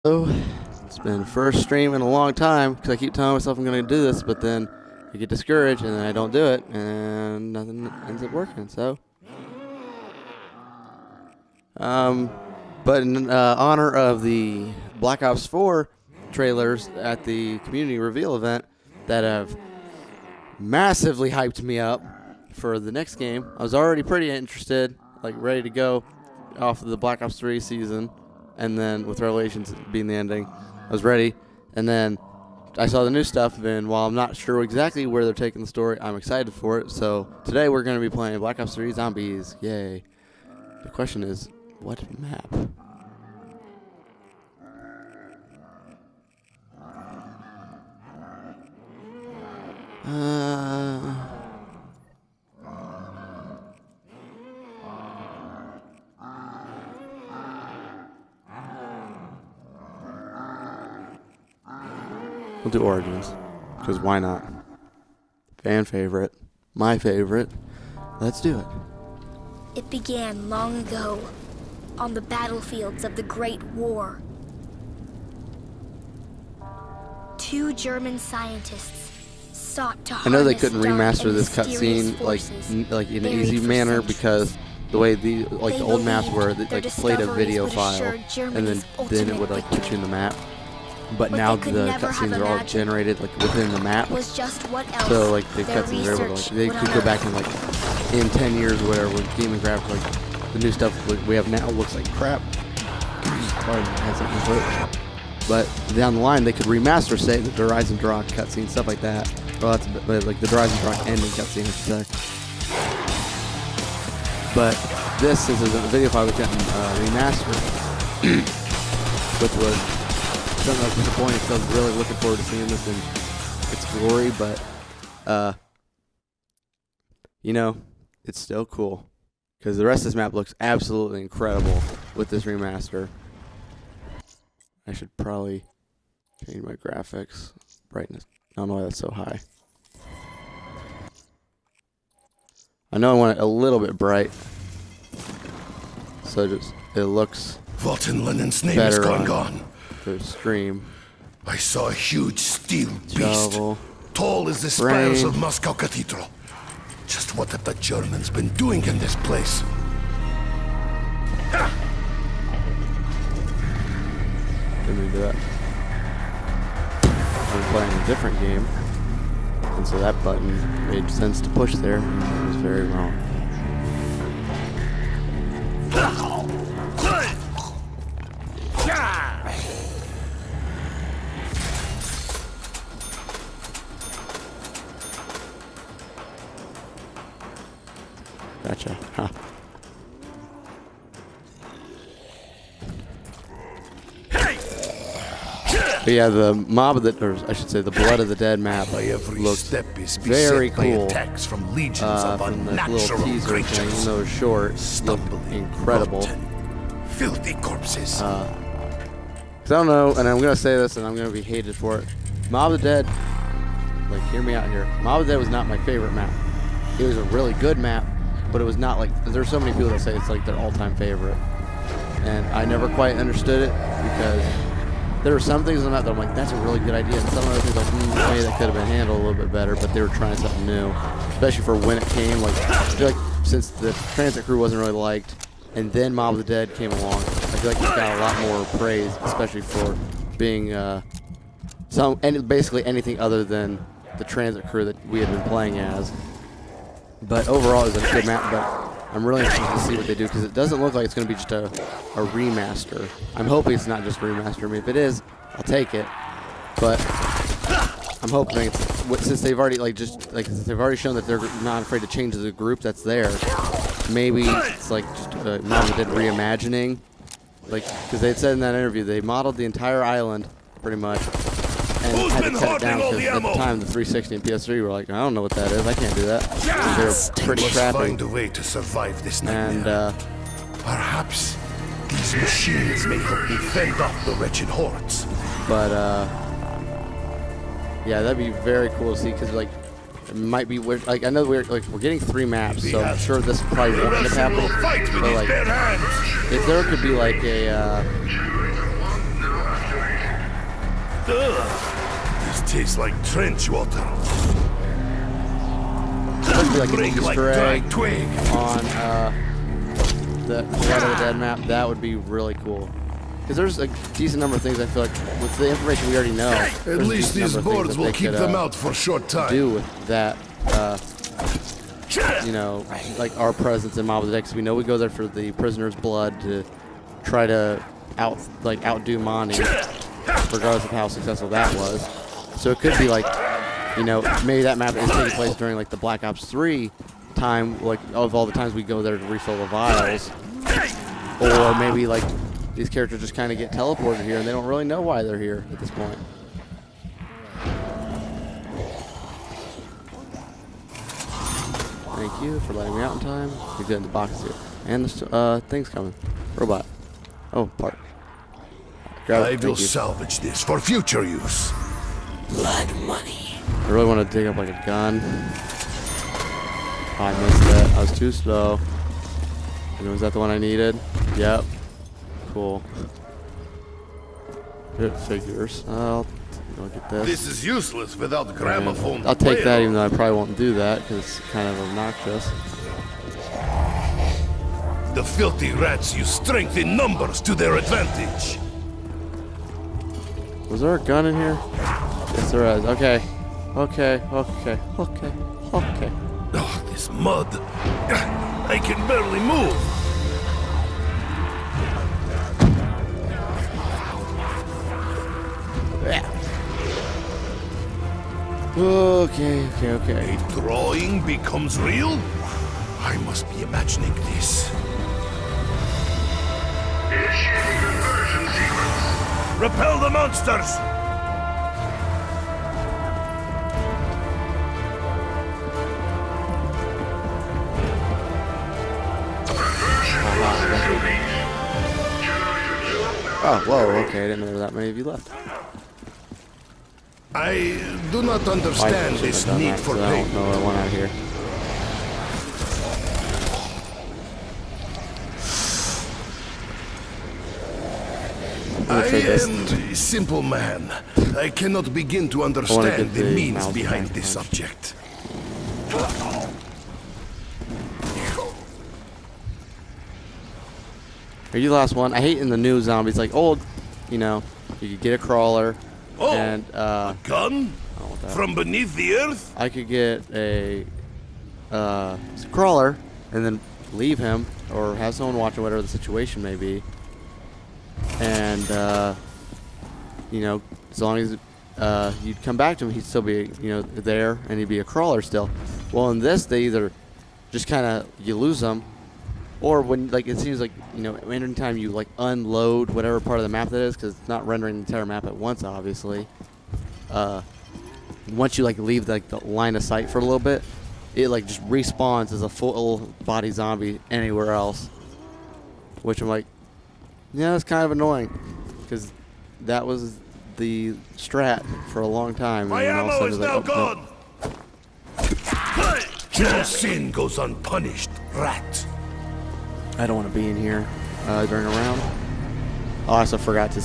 So, it's been first stream in a long time because I keep telling myself I'm going to do this, but then I get discouraged and then I don't do it and nothing ends up working. So, but in honor of the Black Ops 4 trailers at the community reveal event that have massively hyped me up for the next game, I was already pretty interested, like ready to go off of the Black Ops 3 season. And then with Revelations being the ending, I was ready. And then I saw the new stuff, and while I'm not sure exactly where they're taking the story, I'm excited for it. So today we're going to be playing Black Ops 3 Zombies. Yay. The question is, what map? We'll do Origins, because why not? Fan favorite, my favorite. Let's do it. It began long ago, on the battlefields of the Great War. Two German scientists sought to I know they harness couldn't dark remaster and this mysterious cutscene forces like in an buried easy for manner centuries. because the way the They old maps were, believed like their played a video discoveries would file, assure and Germany's then it would ultimate like put you in the map. But What now they could the never have cutscenes are all imagined generated like within the map. was just what else So like the their cutscenes are able to research they would could go back unearth. and like in 10 years or whatever with gaming graphics, like the new stuff we have now looks like crap. Pardon, I had something to throat. But down the line they could remaster, say, the Horizon Draw cutscene, stuff like that. Well, that's a bit, like the Horizon Draw ending cutscene, I should say. But this, since it's a video file, was getting remastered, which was something I was disappointed because I was really looking forward to seeing this in its glory, but you know, it's still cool because the rest of this map looks absolutely incredible with this remaster. I should probably change my graphics brightness. I don't know why that's so high. I know I want it a little bit bright, so just it looks Votanlinen's name is better on gone. the stream. I saw a huge steel beast, Shovel. tall as the spires of Moscow Cathedral. Just what have the Germans been doing in this place? Didn't do that. I'm playing a different game, and so that button made sense to push there. It was very wrong. Gotcha. Huh. But yeah, the Mob of the, or I should say, the Blood of the Dead map By every looks step is very beset by cool. attacks from legions of From the little unnatural teaser thing, even creatures. though it's short, looked Stumbling, incredible. rotten, filthy corpses. Cause I don't know, and I'm gonna say this, and I'm gonna be hated for it. Mob of the Dead, like, hear me out here. Mob of the Dead was not my favorite map. It was a really good map, but it was not like. There's so many people that say it's like their all-time favorite, and I never quite understood it because there were some things in the map that I'm like, that's a really good idea, and some other things like, maybe that could have been handled a little bit better, but they were trying something new, especially for when it came. Like, I feel like since the Transit Crew wasn't really liked, and then Mob of the Dead came along, I feel like it got a lot more praise, especially for being basically anything other than the Transit Crew that we had been playing as. But overall, it was a good map. But I'm really interested to see what they do because it doesn't look like it's going to be just a remaster. I'm hoping it's not just a remaster. I mean, if it is, I'll take it. But I'm hoping it's since they've already since they've already shown that they're not afraid to change the group that's there. Maybe it's like just a Mob of the Dead reimagining, like because they had said in that interview they modeled the entire island pretty much and had to cut it down because at the time the 360 and PS3 were like, I don't know what that is, I can't do that. They were pretty Must crappy. find a way to survive this And nightmare. Perhaps these machines may help me fend off the wretched hordes. but yeah, that'd be very cool to see because like it might be weird. Like I know we're getting 3 maps, so I'm sure this probably won't end up happening. But like, if there could be like a This tastes like trench water. Supposed to be like an Drink like Easter egg dry twig. on the Blood of the Dead map. That would be really cool. Because there's a decent number of things I feel like with the information we already know. At least these boards will keep them out for a short time. Do with that, you know, like our presence in Mob of the Dead. 'Cause we know we go there for the prisoner's blood to try to outdo Monty, regardless of how successful that was. So it could be like, you know, maybe that map is taking place during like the Black Ops 3 time, like of all the times we go there to refill the vials, or maybe like these characters just kind of get teleported here and they don't really know why they're here at this point. Thank you for letting me out in time. We get in the box here, and the thing's coming. Robot. Oh, part. Grab it. I will Thank you. salvage this for future use. Blood money. I really want to dig up like a gun. Oh, I missed that. I was too slow. And was that the one I needed? Yep. Cool. It figures. I'll get this. This is useless without gramophone. I'll take that, player. even though I probably won't do that because it's kind of obnoxious. The filthy rats use strength in numbers to their advantage. Was there a gun in here? Yes, there is. Okay. Okay. Okay. Okay. Okay. Oh, this mud. I can barely move. Yeah. Okay. Okay. Okay. A drawing becomes real? I must be imagining this. Initiating conversion sequence. Repel the monsters! Conversion process complete. Oh, whoa. Okay. I didn't know there were that many of you left. I do not I understand shouldn't this have done need that, for 'cause I don't pain. know what I want out here. I Trade this. am a simple man. I cannot begin to get understand the the means mouse behind back this punch. subject. Are you the last one? I hate in the new zombies, like old, you know, you could get a crawler, Oh, and gun? I don't want that. From beneath the earth? I could get a crawler and then leave him, or have someone watch him, whatever the situation may be. And you know, as long as you'd come back to him, he'd still be, you know, there, and he'd be a crawler still. Well, in this, they either just kind of you lose them, or when like it seems like, you know, anytime you like unload whatever part of the map that is, because it's not rendering the entire map at once, obviously. Once you like leave like the line of sight for a little bit, it like just respawns as a full body zombie anywhere else. Which I'm like, yeah, it's kind of annoying, because that was the strat for a long time. My and then all of a ammo sudden is it's now like, oh, gone! No sin goes unpunished, rat. I don't want to be in here during a round. I also forgot to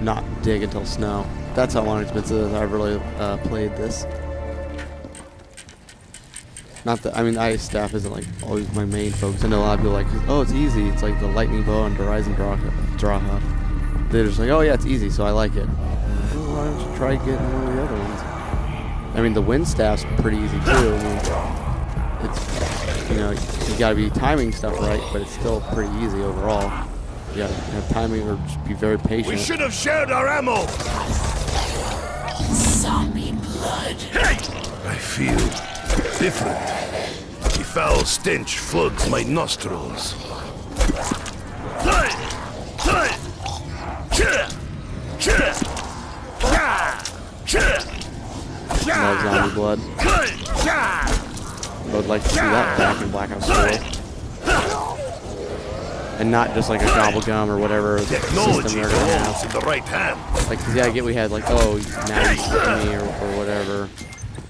not dig until snow. That's how long it's been since I've really played this. Not that, I mean, ice staff isn't like always my main focus. I know a lot of people are like, oh, it's easy. It's like the lightning bow and Horizon Draha. They're just like, oh yeah, it's easy, so I like it. Well, why don't you try getting one of the other ones? I mean, the wind staff's pretty easy too. I mean, it's, you know, you gotta be timing stuff right, but it's still pretty easy overall. You gotta have timing or just be very patient. We should have shared our ammo! Zombie blood. I feel different. The foul stench floods my nostrils. Love zombie blood. I would like to see that back in Black Ops 4. And not just like a gobblegum or whatever system Technology they're gonna belongs have. in the right hand. Like, cause yeah, I get we had like, oh, now you see me or whatever.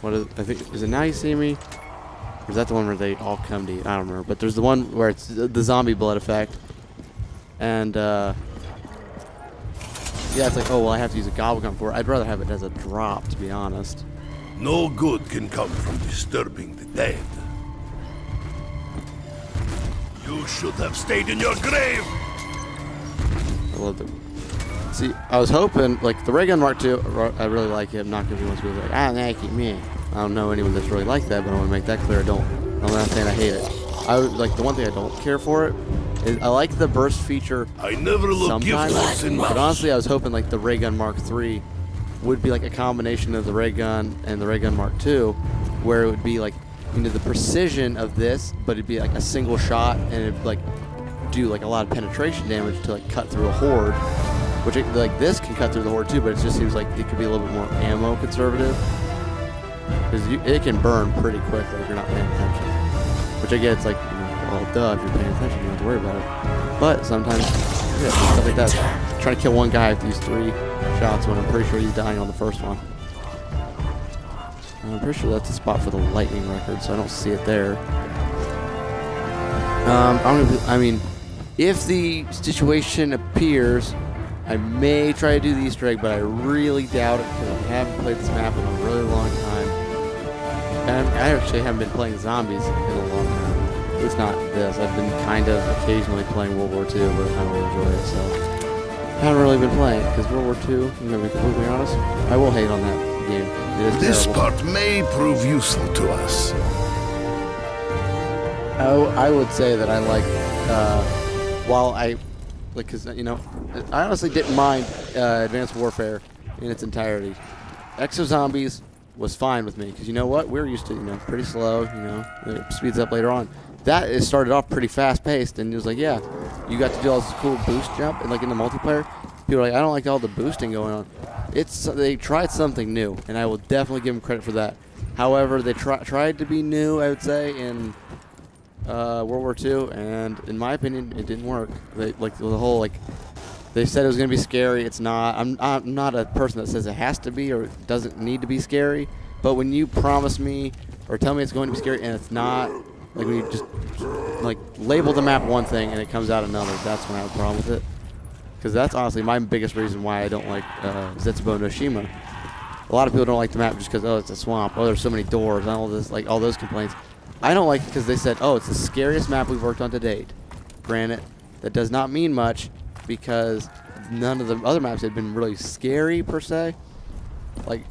What is, I think, is it now you see me? Or is that the one where they all come to you? I don't remember. But there's the one where it's the zombie blood effect. And yeah, it's like, oh, well, I have to use a Gobblegum for it. I'd rather have it as a drop, to be honest. No good can come from disturbing the dead. You should have stayed in your grave! I love it. See, I was hoping, like, the Ray Gun Mark II, I really like it. I'm not going to be one of those people like, I like it, me. I don't know anyone that's really like that, but I want to make that clear. I'm not saying I hate it. Like, the one thing I don't care for it is I like the burst feature I never look sometimes, useless in but mouse. honestly, I was hoping, like, the Ray Gun Mark III would be, like, a combination of the Ray Gun and the Ray Gun Mark II, where it would be, like, you know, the precision of this, but it'd be, like, a single shot, and it'd, like, do, like, a lot of penetration damage to, like, cut through a horde. Which, like, this can cut through the horde too, but it just seems like it could be a little bit more ammo conservative. Because it can burn pretty quickly if you're not paying attention. Which I get, it's like, you know, well, duh, if you're paying attention, you don't have to worry about it. But sometimes, yeah, stuff like that. Trying to kill one guy with these 3 shots when I'm pretty sure he's dying on the first one. I'm pretty sure that's a spot for the lightning record, so I don't see it there. I mean, if the situation appears, I may try to do the Easter egg, but I really doubt it because I haven't played this map in a really long time. And I actually haven't been playing zombies in a long time. It's not this. I've been kind of occasionally playing World War II, but I don't enjoy it, so I haven't really been playing it because World War II, I'm going to be completely honest, I will hate on that game. It is This terrible. part may prove useful to us. I would say that I like, while I, like, because, you know, I honestly didn't mind Advanced Warfare in its entirety. Exo Zombies was fine with me, because you know what? We're used to, you know, pretty slow, you know, it speeds up later on. That is started off pretty fast-paced, and it was like, yeah, you got to do all this cool boost jump, and like in the multiplayer, people are like, I don't like all the boosting going on. They tried something new, and I will definitely give them credit for that. However, they tried to be new, I would say, in World War II, and in my opinion, it didn't work. They, like, the whole, like, they said it was going to be scary. It's not. I'm not a person that says it has to be or doesn't need to be scary, but when you promise me or tell me it's going to be scary and it's not, like when you just, like, label the map one thing and it comes out another, that's when I have a problem with it. Because that's honestly my biggest reason why I don't like Zetsubo no Shima. A lot of people don't like the map just because, oh, it's a swamp, oh, there's so many doors, and all this, like, all those complaints. I don't like it because they said, oh, it's the scariest map we've worked on to date. Granted, that does not mean much because none of the other maps had been really scary per se. Like,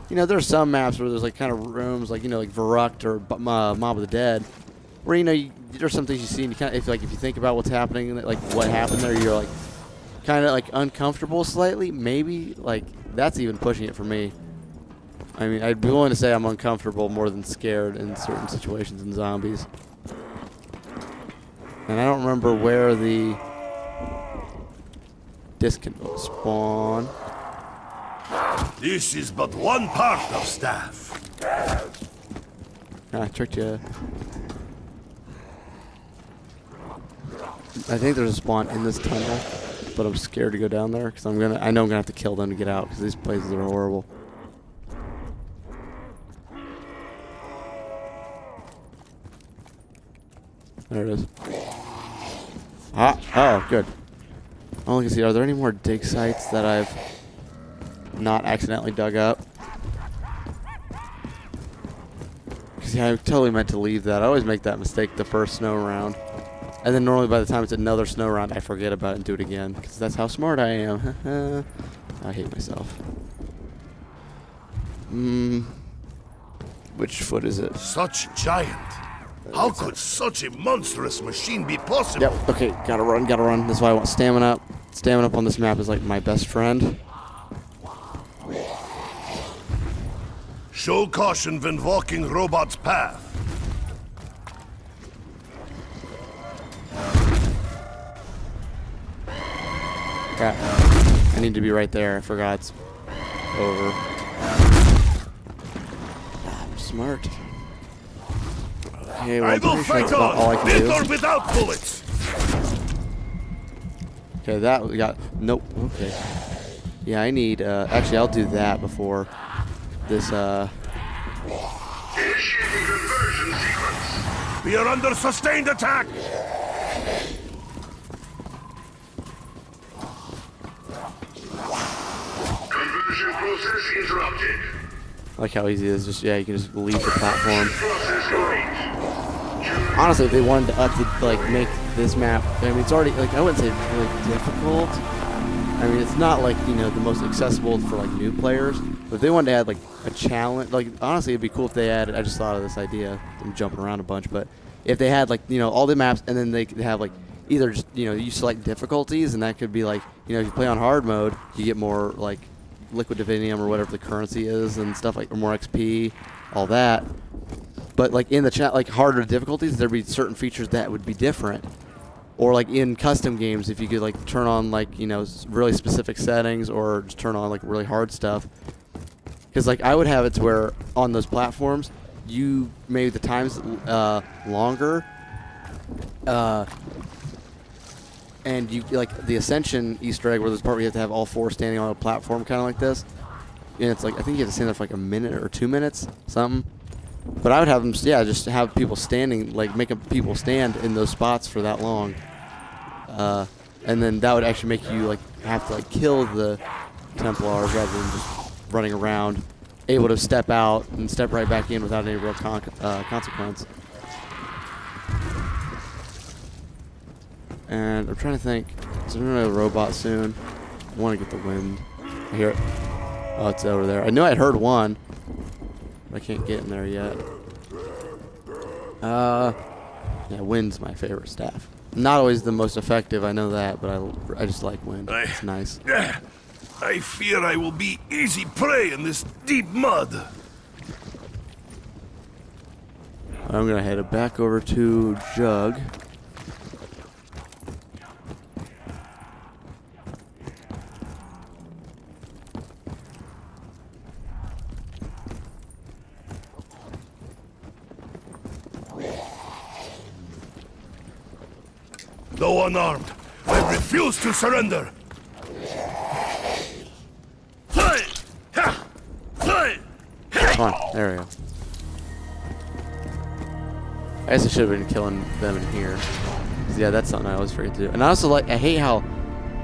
you know, there's some maps where there's like kind of rooms, like, you know, like Verrucht or Mob of the Dead, where, you know, there's some things you see and you kind of, if you think about what's happening, like what happened there, you're like kind of like uncomfortable slightly. Maybe like that's even pushing it for me. I mean, I'd be willing to say I'm uncomfortable more than scared in certain situations in zombies. And I don't remember where the disc can spawn. This is but one part of staff. I tricked you. I think there's a spawn in this tunnel, but I'm scared to go down there because I know I'm gonna have to kill them to get out because these places are horrible. There it is. Ah, oh, good. I want to see, are there any more dig sites that I've not accidentally dug up? Because, yeah, I totally meant to leave that. I always make that mistake the first snow round. And then normally by the time it's another snow round, I forget about it and do it again. Because that's how smart I am. I hate myself. Which foot is it? Such giant. How could such a monstrous machine be possible? Yep, okay, gotta run, gotta run. That's why I want stamina up. Stamina up on this map is like my best friend. Show caution when walking robot's path. Crap. I need to be right there. I forgot it's over. I'm smart. Okay, well, I I'm will pretty sure fight that's about all I on, can with or do. without bullets. Okay, that we got. Nope. Okay. Yeah, I need. Actually, I'll do that before this. Initiating conversion sequence. We are under sustained attack. Construction process interrupted. I like how easy it is. Just you can just leave the platform. Process complete. Honestly, if they wanted to up the, like make this map, I mean, it's already like I wouldn't say it's really difficult. I mean, it's not like the most accessible for like new players. But if they wanted to add like a challenge, like honestly, it'd be cool if they added. I just thought of this idea. I'm jumping around a bunch, but if they had like all the maps, and then they could have like either just you select difficulties, and that could be like if you play on hard mode, you get more like liquid divinium or whatever the currency is and stuff like, or more XP, all that. But like in the chat, like harder difficulties, there'd be certain features that would be different. Or like in custom games, if you could like turn on like really specific settings, or just turn on like really hard stuff. Because like I would have it to where on those platforms, you made the times longer. And you like the Ascension Easter egg, where there's a part where you have to have all four standing on a platform, kind of like this. And it's like I think you have to stand there for like a minute or 2 minutes, something. But I would have them, just have people standing, like make people stand in those spots for that long. And then that would actually make you like have to like kill the Templars rather than just running around, able to step out and step right back in without any real consequence. And I'm trying to think. Is there another robot soon? I want to get the wind. I hear it. Oh, it's over there. I knew I'd heard one. I can't get in there yet. Yeah, wind's my favorite staff. Not always the most effective, I know that, but I just like wind. It's nice. I fear I will be easy prey in this deep mud. I'm gonna head back over to Jug. Though unarmed, I refuse to surrender. Come on, there we go. I guess I should have been killing them in here. 'Cause, yeah, that's something I always forget to do. And I also I hate how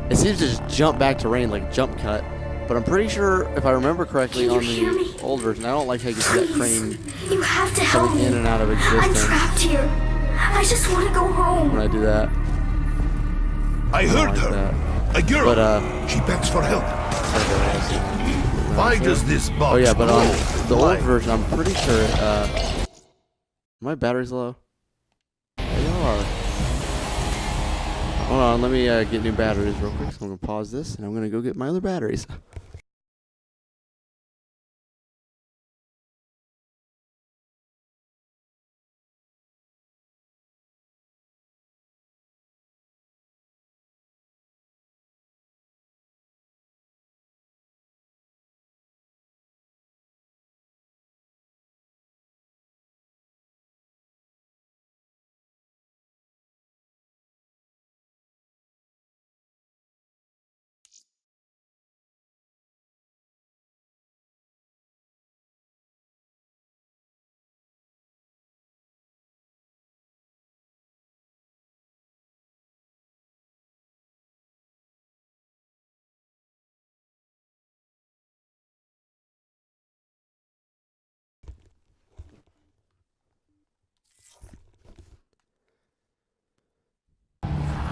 it seems to just jump back to rain like jump cut. But I'm pretty sure, if I remember correctly, on the old version, I don't like how you can see that crane You have to help coming me. in and out of I'm existence trapped here. I just want to go home. when I do that. I heard like her. that. A girl. But She begs for help. why Why does this box Oh yeah, but on glow? the Why? old version, I'm pretty sure. My battery's low. They are. Hold on, let me get new batteries real quick. So I'm gonna pause this, and I'm gonna go get my other batteries.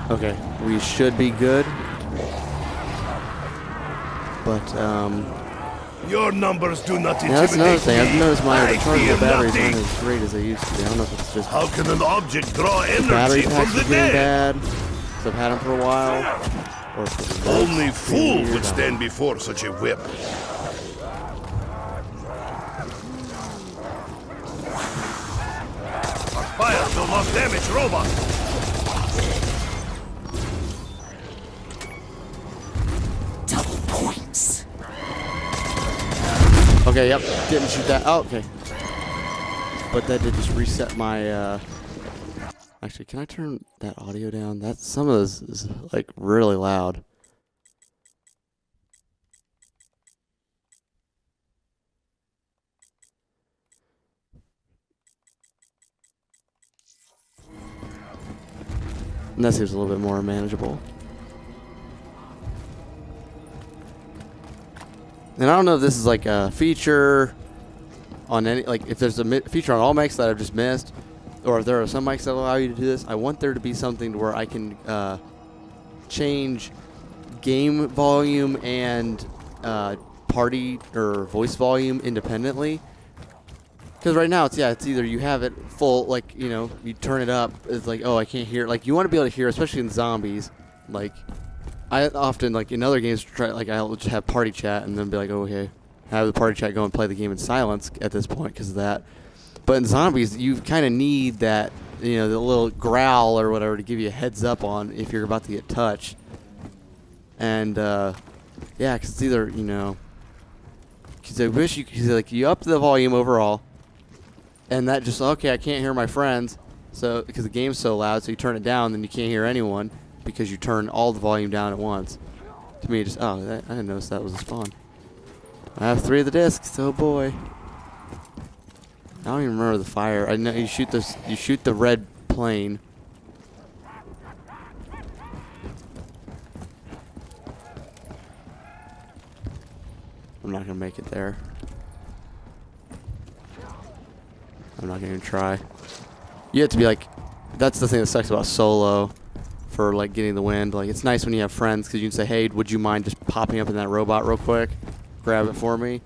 Okay, we should be good. But Your numbers do not yeah, that's another intimidate thing. I've me. noticed my I rechargeable fear batteries nothing. aren't as great as they used to be. I don't know if it's just How can an object draw the battery energy packs from are the getting dead? bad. So I've had them for a while. Or if it's Only been fool years, would I don't stand before such a whip. Our fire will not damage robots. Double points. Okay, yep, didn't shoot that. Oh, okay. But that did just reset my, Actually, can I turn that audio down? Some of this is, like, really loud. And that seems a little bit more manageable. And I don't know if this is like a feature on any, like if there's a feature on all mics that I've just missed, or if there are some mics that allow you to do this. I want there to be something where I can change game volume and party or voice volume independently. Because right now it's either you have it full, like, you know, you turn it up, it's like, oh, I can't hear. Like, you want to be able to hear, especially in zombies. Like, I often, like, in other games, I'll just have party chat and then be like, oh, okay, have the party chat go and play the game in silence at this point because of that. But in zombies, you kind of need that, you know, the little growl or whatever to give you a heads up on if you're about to get touched. And, yeah, because it's either, you know, because I wish you up the volume overall. And that just, okay, I can't hear my friends, so because the game's so loud, so you turn it down, then you can't hear anyone because you turn all the volume down at once. To me, just, I didn't notice that was a spawn. I have 3 of the discs, oh boy. I don't even remember the fire. I know you shoot the red plane. I'm not gonna make it there. I'm not gonna even try. You have to be like, that's the thing that sucks about solo for like getting the wind. Like, it's nice when you have friends because you can say, hey, would you mind just popping up in that robot real quick? Grab it for me.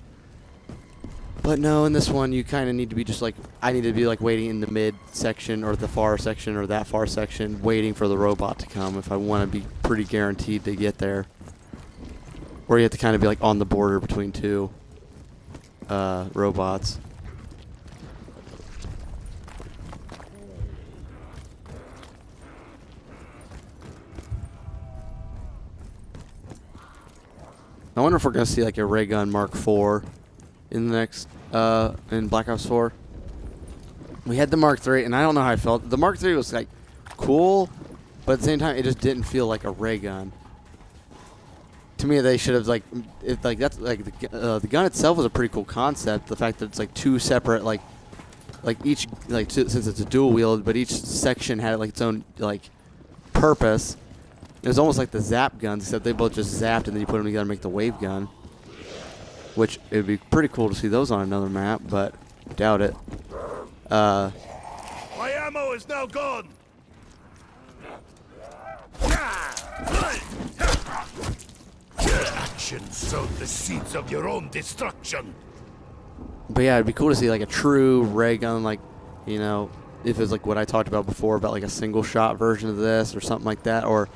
But no, in this one you kind of need to be just like, I need to be like waiting in the mid section or the far section or that far section waiting for the robot to come if I want to be pretty guaranteed to get there. Or you have to kind of be like on the border between 2 robots. I wonder if we're gonna see like a ray gun Mark IV in the next in Black Ops 4. We had the Mark III, and I don't know how I felt. The Mark III was like cool, but at the same time, it just didn't feel like a ray gun. To me, they should have that's like the gun itself was a pretty cool concept. The fact that it's like 2 separate since it's a dual wield, but each section had like its own like purpose. It was almost like the zap guns, except they both just zapped and then you put them together to make the wave gun. Which, it would be pretty cool to see those on another map, but doubt it. My ammo is now gone! Your actions sowed the seeds of your own destruction. But yeah, it'd be cool to see like a true ray gun, like, you know, if it's like what I talked about before, about like a single shot version of this or something like that, or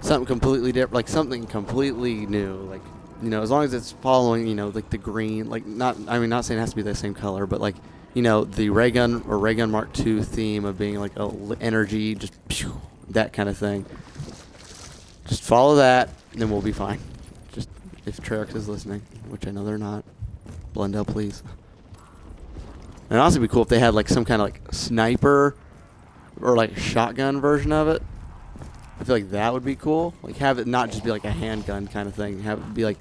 something completely different, like something completely new, like, you know, as long as it's following, you know, like the green, like not saying it has to be the same color, but like, you know, the ray gun or ray gun Mark II theme of being like energy, just pew, that kind of thing. Just follow that, and then we'll be fine. Just if Treyarch is listening, which I know they're not, Blundell, please. And it'd also be cool if they had like some kind of like sniper or like shotgun version of it. I feel like that would be cool. Like, have it not just be like a handgun kind of thing. Have it be like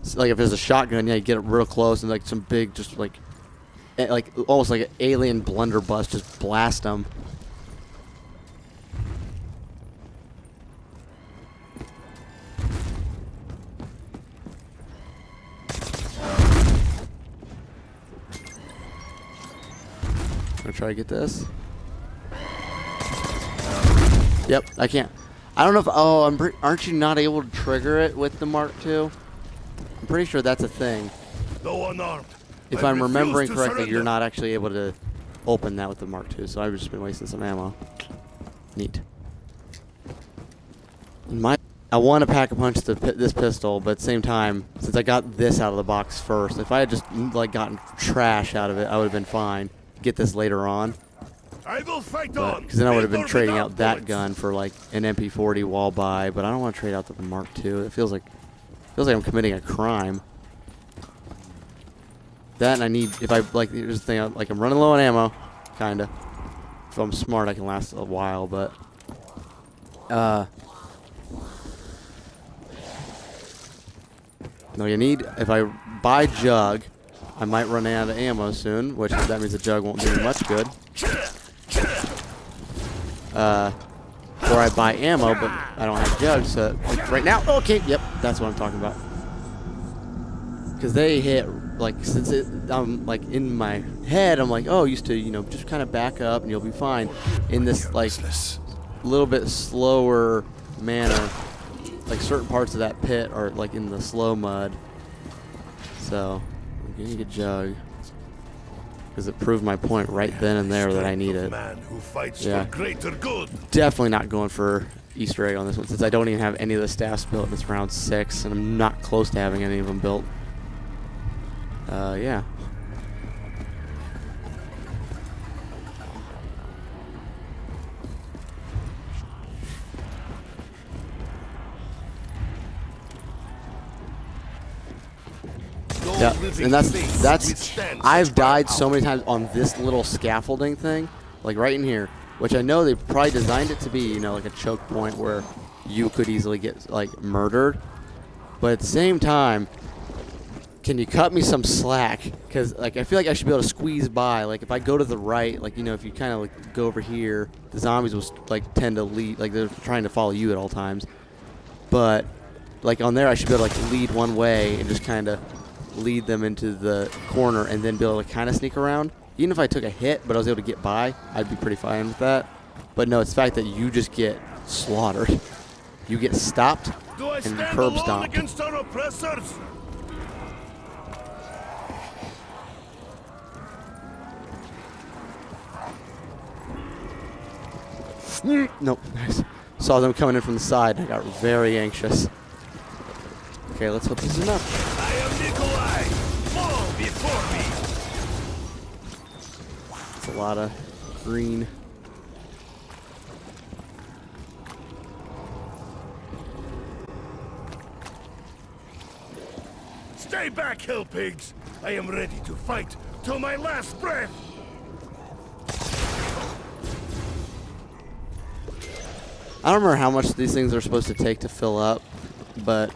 if there's a shotgun, yeah, you get it real close and like some big, just like almost like an alien blunderbuss, just blast them. Gonna try to get this. Yep, I can't. I don't know if, aren't you not able to trigger it with the Mark II? I'm pretty sure that's a thing. No unarmed. If I'm remembering correctly, you're not actually able to open that with the Mark II, so I've just been wasting some ammo. Neat. I want to pack a punch this pistol, but at the same time, since I got this out of the box first, if I had just like gotten trash out of it, I would have been fine. Get this later on. I will fight on. Because then I would have been trading out that gun for like an MP40 wall buy, but I don't want to trade out the Mark II. It feels like I'm committing a crime. That, and I need, if I like, here's the thing, like I'm running low on ammo, kinda. If I'm smart, I can last a while, but no, you need, if I buy Jug, I might run out of ammo soon, which that means the Jug won't do me much good. Or I buy ammo, but I don't have Jug, so like right now, okay, yep, that's what I'm talking about. because they hit like since I'm like in my head I'm like, oh, used to, you know, just kind of back up and you'll be fine. In this like little bit slower manner, like certain parts of that pit are like in the slow mud. So I'm getting a jug because it proved my point right then and there that I need it. Man who fights Yeah. for greater good. Definitely not going for Easter egg on this one since I don't even have any of the staffs built. It's round 6 and I'm not close to having any of them built. Yeah. Yeah, and that's I've died so many times on this little scaffolding thing, like right in here, which I know they probably designed it to be, you know, like a choke point where you could easily get like murdered, but at the same time, can you cut me some slack? Because like I feel like I should be able to squeeze by. Like if I go to the right, like, you know, if you kind of like go over here, the zombies will like tend to lead, like they're trying to follow you at all times, but like on there I should be able to like lead one way and just kind of lead them into the corner and then be able to kind of sneak around. Even if I took a hit but I was able to get by, I'd be pretty fine with that. But no, it's the fact that you just get slaughtered. You get stopped and curb stomped. Against our oppressors? Nope, nice. Saw them coming in from the side and I got very anxious. Okay, let's hope this is enough. I am Nikolai. Fall before me. It's a lot of green. Stay back, hill pigs. I am ready to fight till my last breath. I don't remember how much these things are supposed to take to fill up, but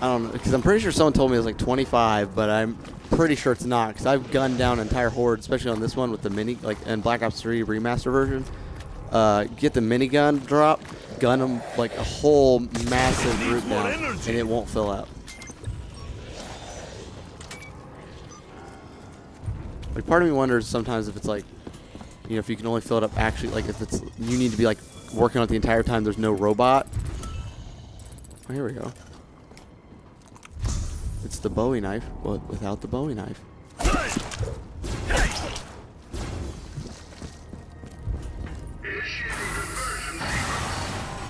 I don't know, because I'm pretty sure someone told me it was like 25, but I'm pretty sure it's not, because I've gunned down an entire horde, especially on this one with the mini, like in Black Ops 3 remaster version. Get the minigun drop, gun them like a whole massive route down, and it won't fill up. Like part of me wonders sometimes if it's like, you know, if you can only fill it up actually, like if it's, you need to be like working on it the entire time, there's no robot. Oh, here we go. It's the Bowie knife, but without the Bowie knife.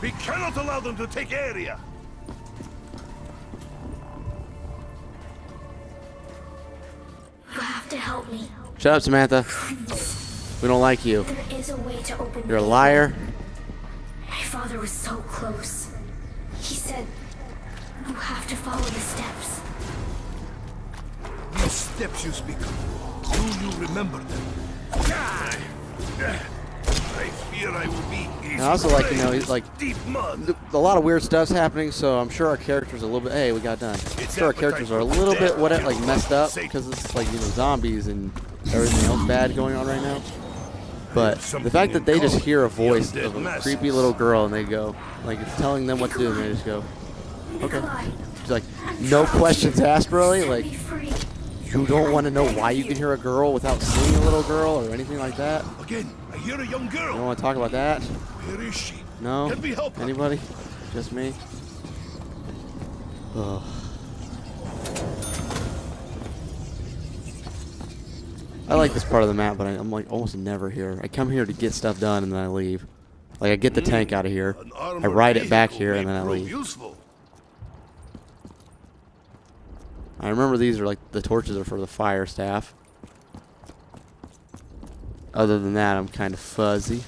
We cannot allow them to take area. You have to help me. Shut up, Samantha. We don't like you. There is a way to open You're a the liar. My father was so close. He said, you have to follow the steps. These steps you speak of, do you remember them? I fear I will be easy. I also like, you know, he's like, deep mud. a lot of weird stuff's happening, so I'm sure our characters are a little bit, hey, we got done. I'm sure our characters are a little bit, like messed up, because it's like, you know, zombies and everything else bad going on right now. But the fact that they just hear a voice of a creepy little girl and they go, like it's telling them what to do, and they just go, okay. She's like, no questions asked, really? Like, Be free. you don't want to know why you can hear a girl without seeing a little girl or anything like that? Again, I hear a young You don't girl. want to talk about that? Where is she? No? Can we help her? Anybody? Just me? Ugh. I like this part of the map, but I'm like almost never here. I come here to get stuff done and then I leave. Like I get the tank out of here, An I armored ride it back vehicle here, may and then I prove leave. Useful. I remember these are like the torches are for the fire staff. Other than that, I'm kind of fuzzy.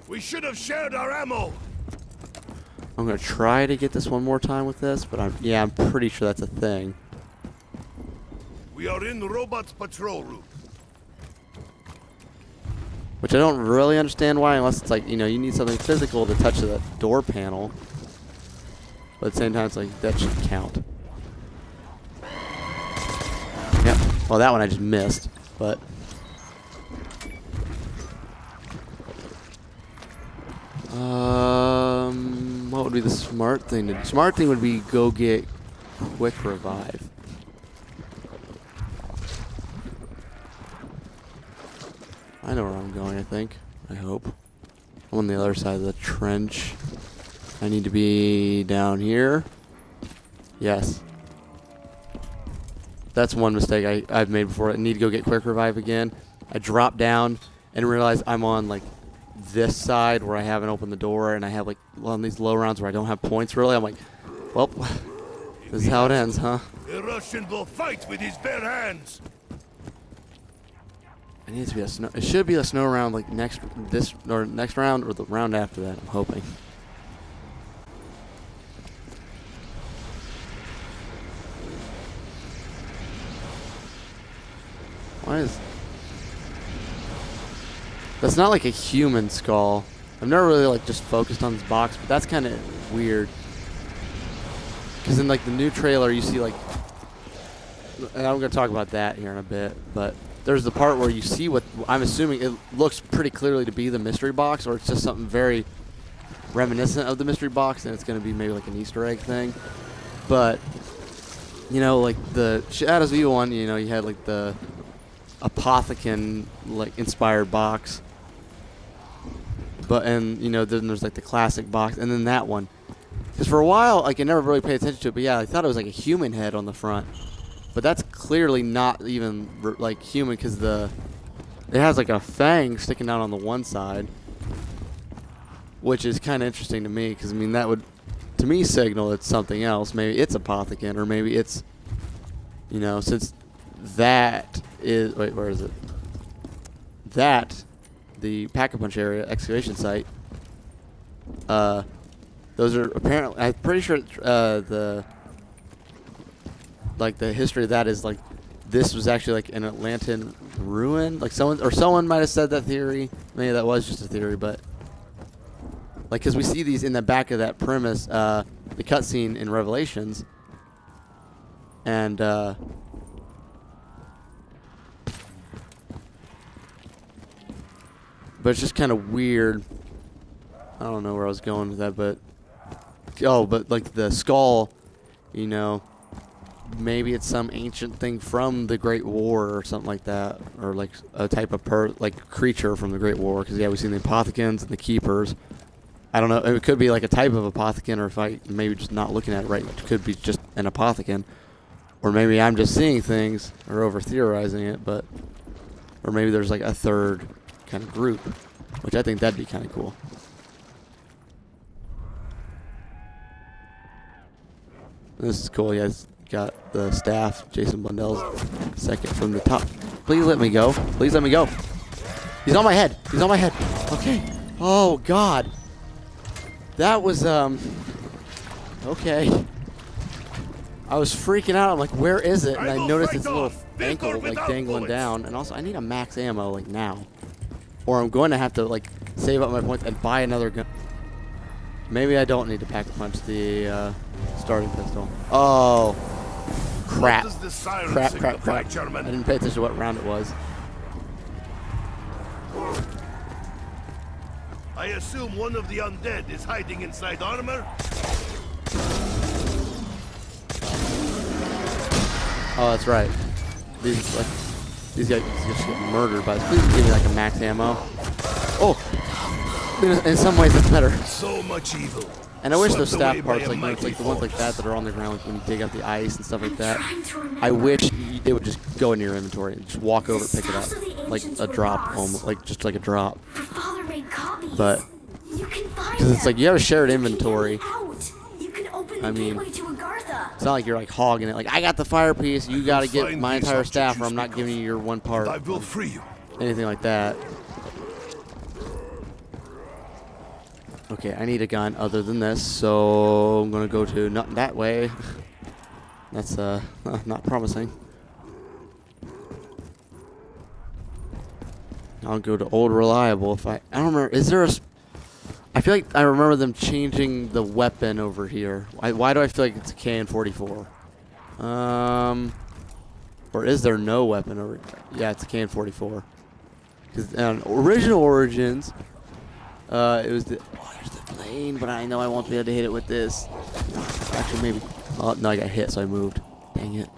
We should have shared our ammo. I'm gonna try to get this one more time with this, but I'm pretty sure that's a thing. We are in the robot's patrol route. Which I don't really understand why, unless it's like, you know, you need something physical to touch the door panel. But at the same time, it's like, that should count. Yep. Well, that one I just missed, but... What would be the smart thing? The smart thing would be go get quick revive. I know where I'm going, I think. I hope. I'm on the other side of the trench. I need to be down here. Yes. That's one mistake I've made before. I need to go get quick revive again. I drop down and realize I'm on like this side where I haven't opened the door, and I have like on these low rounds where I don't have points really. I'm like, well, this is how it ends, huh? The Russian will fight with his bare hands. It needs to be a snow. It should be a snow round like next round or the round after that. I'm hoping. Why is that's not like a human skull? I've never really like just focused on this box, but that's kind of weird. Because in like the new trailer, you see like, and I'm gonna talk about that here in a bit, but there's the part where you see what I'm assuming it looks pretty clearly to be the mystery box, or it's just something very reminiscent of the mystery box, and it's gonna be maybe like an Easter egg thing. But you know, like the Shadows of Evil one, you know, you had like the Apothicon like inspired box, but and you know then there's like the classic box, and then that one. Because for a while, like I never really paid attention to it, but yeah, I thought it was like a human head on the front, but that's clearly not even like human because it has like a fang sticking out on the one side, which is kind of interesting to me because I mean that would to me signal it's something else. Maybe it's Apothicon, or maybe it's, you know, since that is wait, where is it? That the Pack-a-Punch area excavation site. Those are apparently. I'm pretty sure the history of that is like this was actually like an Atlantean ruin. Like someone might have said that theory. Maybe that was just a theory, but like because we see these in the back of that premise, the cutscene in Revelations, and. But it's just kind of weird. I don't know where I was going with that, but but like the skull, you know, maybe it's some ancient thing from the Great War or something like that, or like a type of creature from the Great War. Because yeah, we've seen the Apothicons and the Keepers. I don't know. It could be like a type of Apothicon, or if I maybe just not looking at it right, it could be just an Apothicon, or maybe I'm just seeing things or over theorizing it, but or maybe there's like a third kind of group, which I think that'd be kind of cool. This is cool. Yeah, it's got the staff. Jason Blundell's second from the top. Please let me go. Please let me go. He's on my head. He's on my head. Okay. Oh God. That was okay. I was freaking out. I'm like, where is it? And I noticed its little ankle like dangling down. And also, I need a max ammo like now. Or I'm going to have to like save up my points and buy another gun. Maybe I don't need to Pack-a-Punch the starting pistol. Oh, crap! Crap! I didn't pay attention to what round it was. I assume one of the undead is hiding inside armor. Oh, that's right. These guys just get murdered by this. Please give me like a max ammo. Oh! In some ways that's better. So much evil. And I wish those staff parts, like the ones like that are on the ground, like when you dig up the ice and stuff like that, I wish they would just go into your inventory and just walk over, pick it up, like a drop, like just like a drop. But because it's like you have a shared inventory. I mean, it's not like you're like hogging it. Like I got the fire piece, you got to get my entire staff, or I'm not giving you your one part. I will free you. Anything like that. Okay, I need a gun other than this, so I'm gonna go to not that way. That's not promising. I'll go to Old Reliable if I don't remember. Is there a? I feel like I remember them changing the weapon over here. Why do I feel like it's a KN-44? Or is there no weapon over? Yeah, it's a KN-44. Because on Original Origins, It was the. Oh, there's the plane, but I know I won't be able to hit it with this. Actually, maybe. Oh no, I got hit, so I moved. Dang it.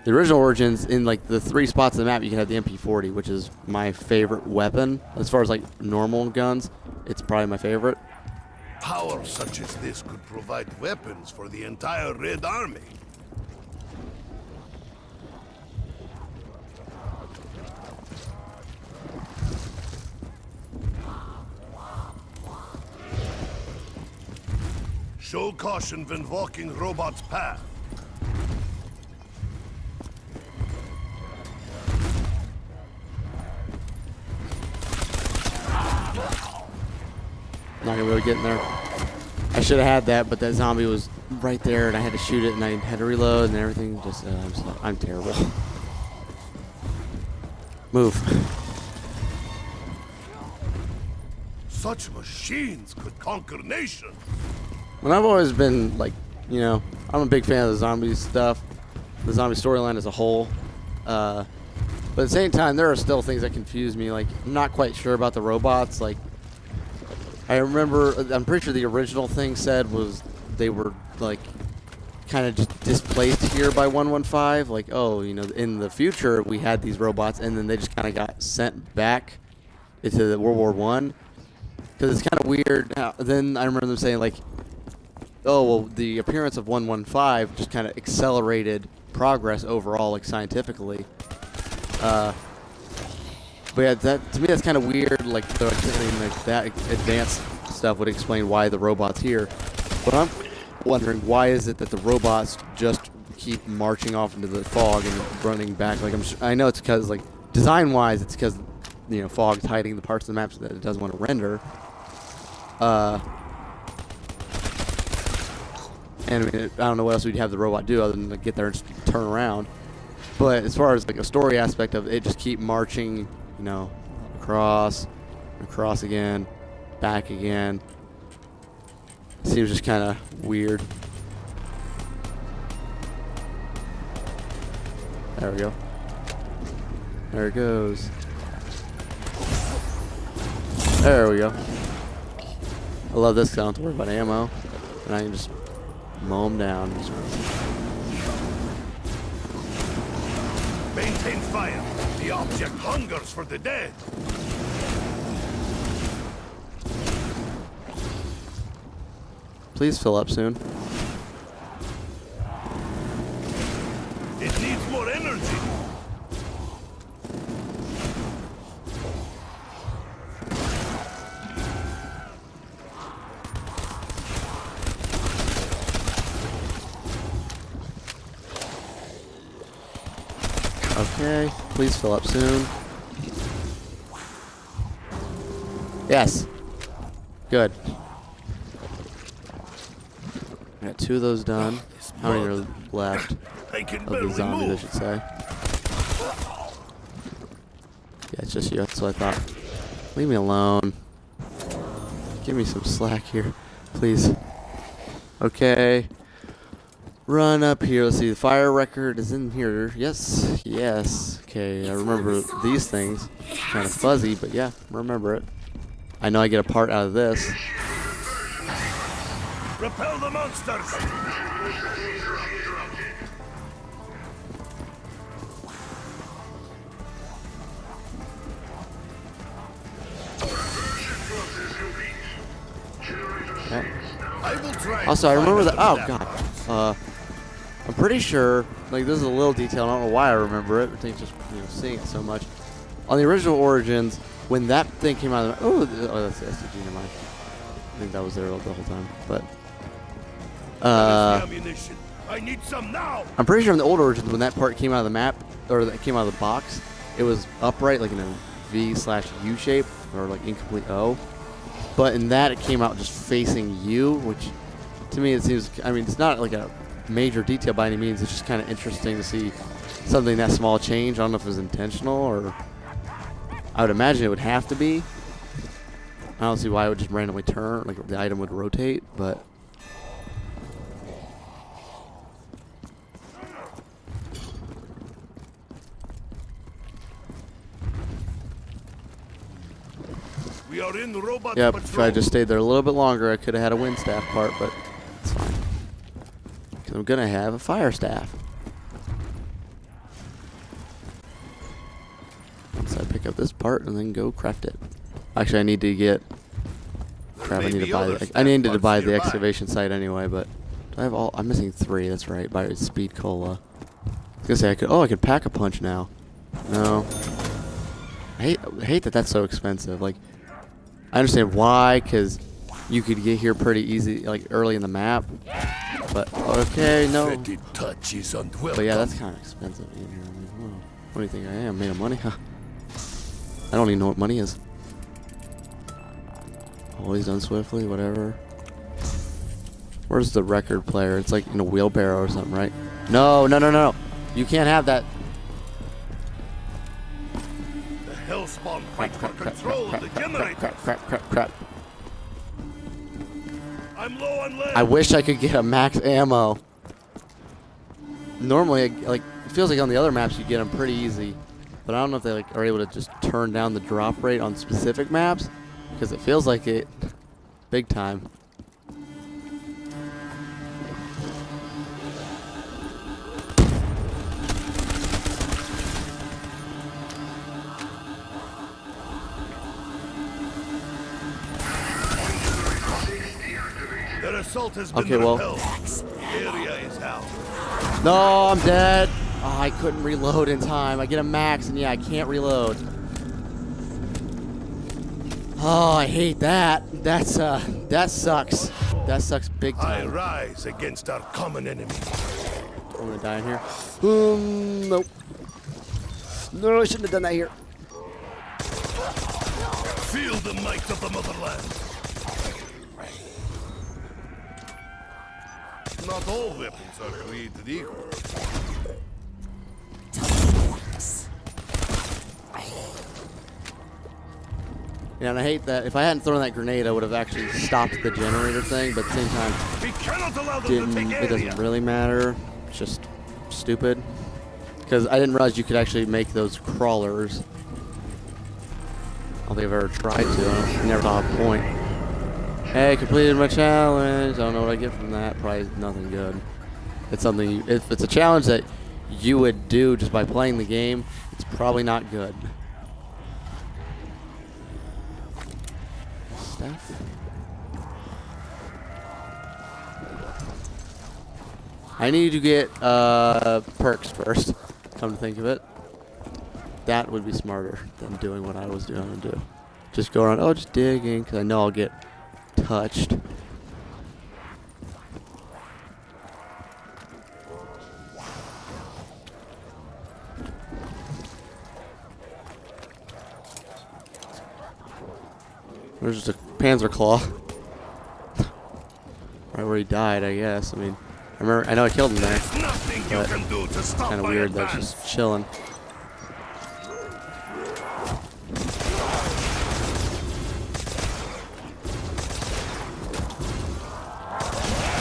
The original Origins, in like the 3 spots of the map, you can have the MP40, which is my favorite weapon as far as like normal guns. It's probably my favorite. Power such as this could provide weapons for the entire Red Army. Show caution when walking robot's path. Not gonna be able to get in there. I should have had that, but that zombie was right there, and I had to shoot it, and I had to reload, and everything. Just, I'm terrible. Move. Such machines could conquer nations. Well, I've always been like, you know, I'm a big fan of the zombie stuff, the zombie storyline as a whole. But at the same time, there are still things that confuse me. Like, I'm not quite sure about the robots. Like, I remember, I'm pretty sure the original thing said was they were like kind of just displaced here by 115. Like, oh, you know, in the future we had these robots, and then they just kind of got sent back into the World War One. Because it's kind of weird. Then I remember them saying like, oh, well, the appearance of 115 just kind of accelerated progress overall, like scientifically. But yeah, that, to me, that's kind of weird. Like, that advanced stuff would explain why the robot's here. But I'm wondering, why is it that the robots just keep marching off into the fog and running back? Like, I know it's because, like, design-wise, it's because, you know, fog's hiding the parts of the maps that it doesn't want to render. And I mean, I don't know what else we'd have the robot do other than like, get there and just turn around. But as far as like a story aspect of it, it just keep marching, you know, across again, back again. Seems just kind of weird. There we go. There it goes. There we go. I love this because I don't have to worry about ammo. And I can just mow them down. Maintain fire. The object hungers for the dead. Please fill up soon. It needs more energy. Okay, please fill up soon. Yes. Good. I got 2 of those done. How many are left? I can Of the barely zombies, I move. should say. Yeah, it's just you. That's what I thought. Leave me alone. Give me some slack here, please. Okay. Run up here. Let's see. The fire record is in here. Yes. Yes. Okay. I remember these things. Kind of fuzzy, but yeah, remember it. I know I get a part out of this. Repel the monsters. Yep. I will try. Also, I remember that. Oh god. I'm pretty sure. Like, this is a little detail. I don't know why I remember it. I think just seeing it so much. On the original Origins, when that thing came out of the, that's the SDG. Never mind. I think that was there the whole time. But ammunition. I need some now. I'm pretty sure in the old Origins, when that part came out of the map or that came out of the box, it was upright, like in a V/U shape or like incomplete O. But in that, it came out just facing you, which to me it seems. I mean, it's not like a major detail by any means. It's just kind of interesting to see something that small change. I don't know if it was intentional or. I would imagine it would have to be. I don't see why it would just randomly turn, like the item would rotate, but. are in robot Yep, patrol. if I just stayed there a little bit longer, I could have had a wind staff part, but it's fine. Because I'm going to have a fire staff. So I pick up this part and then go craft it. Actually, I need to get... Crap, I need to buy I needed to buy the excavation site anyway, but... Do I have all... I'm missing 3, that's right, by Speed Cola. I was going to say, I could pack a punch now. No. I hate that that's so expensive. Like, I understand why, because you could get here pretty easy, like, early in the map. But, okay, no. Petty touch is unwelcome. But yeah, that's kind of expensive in here. I mean, what do you think I am? Made of money? Huh? I don't even know what money is. Always done swiftly, whatever. Where's the record player? It's like in a wheelbarrow or something, right? No, no, no, no. You can't have that. The Hellspawn fight for control of the generator. Crap. I'm low on lead. I wish I could get a max ammo. Normally, like, it feels like on the other maps you get them pretty easy. But I don't know if they like are able to just turn down the drop rate on specific maps, because it feels like it big time. Their assault has been Okay, well. repelled. Area is out. No, I'm dead. Oh, I couldn't reload in time. I get a max, and yeah, I can't reload. Oh, I hate that. That sucks. That sucks big I time. rise against our common enemy. I'm gonna die in here. Nope. No, I shouldn't have done that here. Feel the might of the motherland. Not all weapons are created equal. Yeah, and I hate that. If I hadn't thrown that grenade, I would have actually stopped the generator thing, but at the same time, We cannot allow them to take it doesn't area. really matter. It's just stupid. Because I didn't realize you could actually make those crawlers. I don't think I've ever tried to. I never saw a point. Hey, completed my challenge. I don't know what I get from that. Probably nothing good. It's something. If it's a challenge that you would do just by playing the game, it's probably not good. Stuff. I need to get perks first. Come to think of it, that would be smarter than doing what I was going to do. Just go around. Oh, just digging, because I know I'll get touched. There's just a Panzer Claw. Right where he died, I guess. I mean, I know I killed him there. There's nothing you But can do to stop Kind of my weird that's advance. just chilling.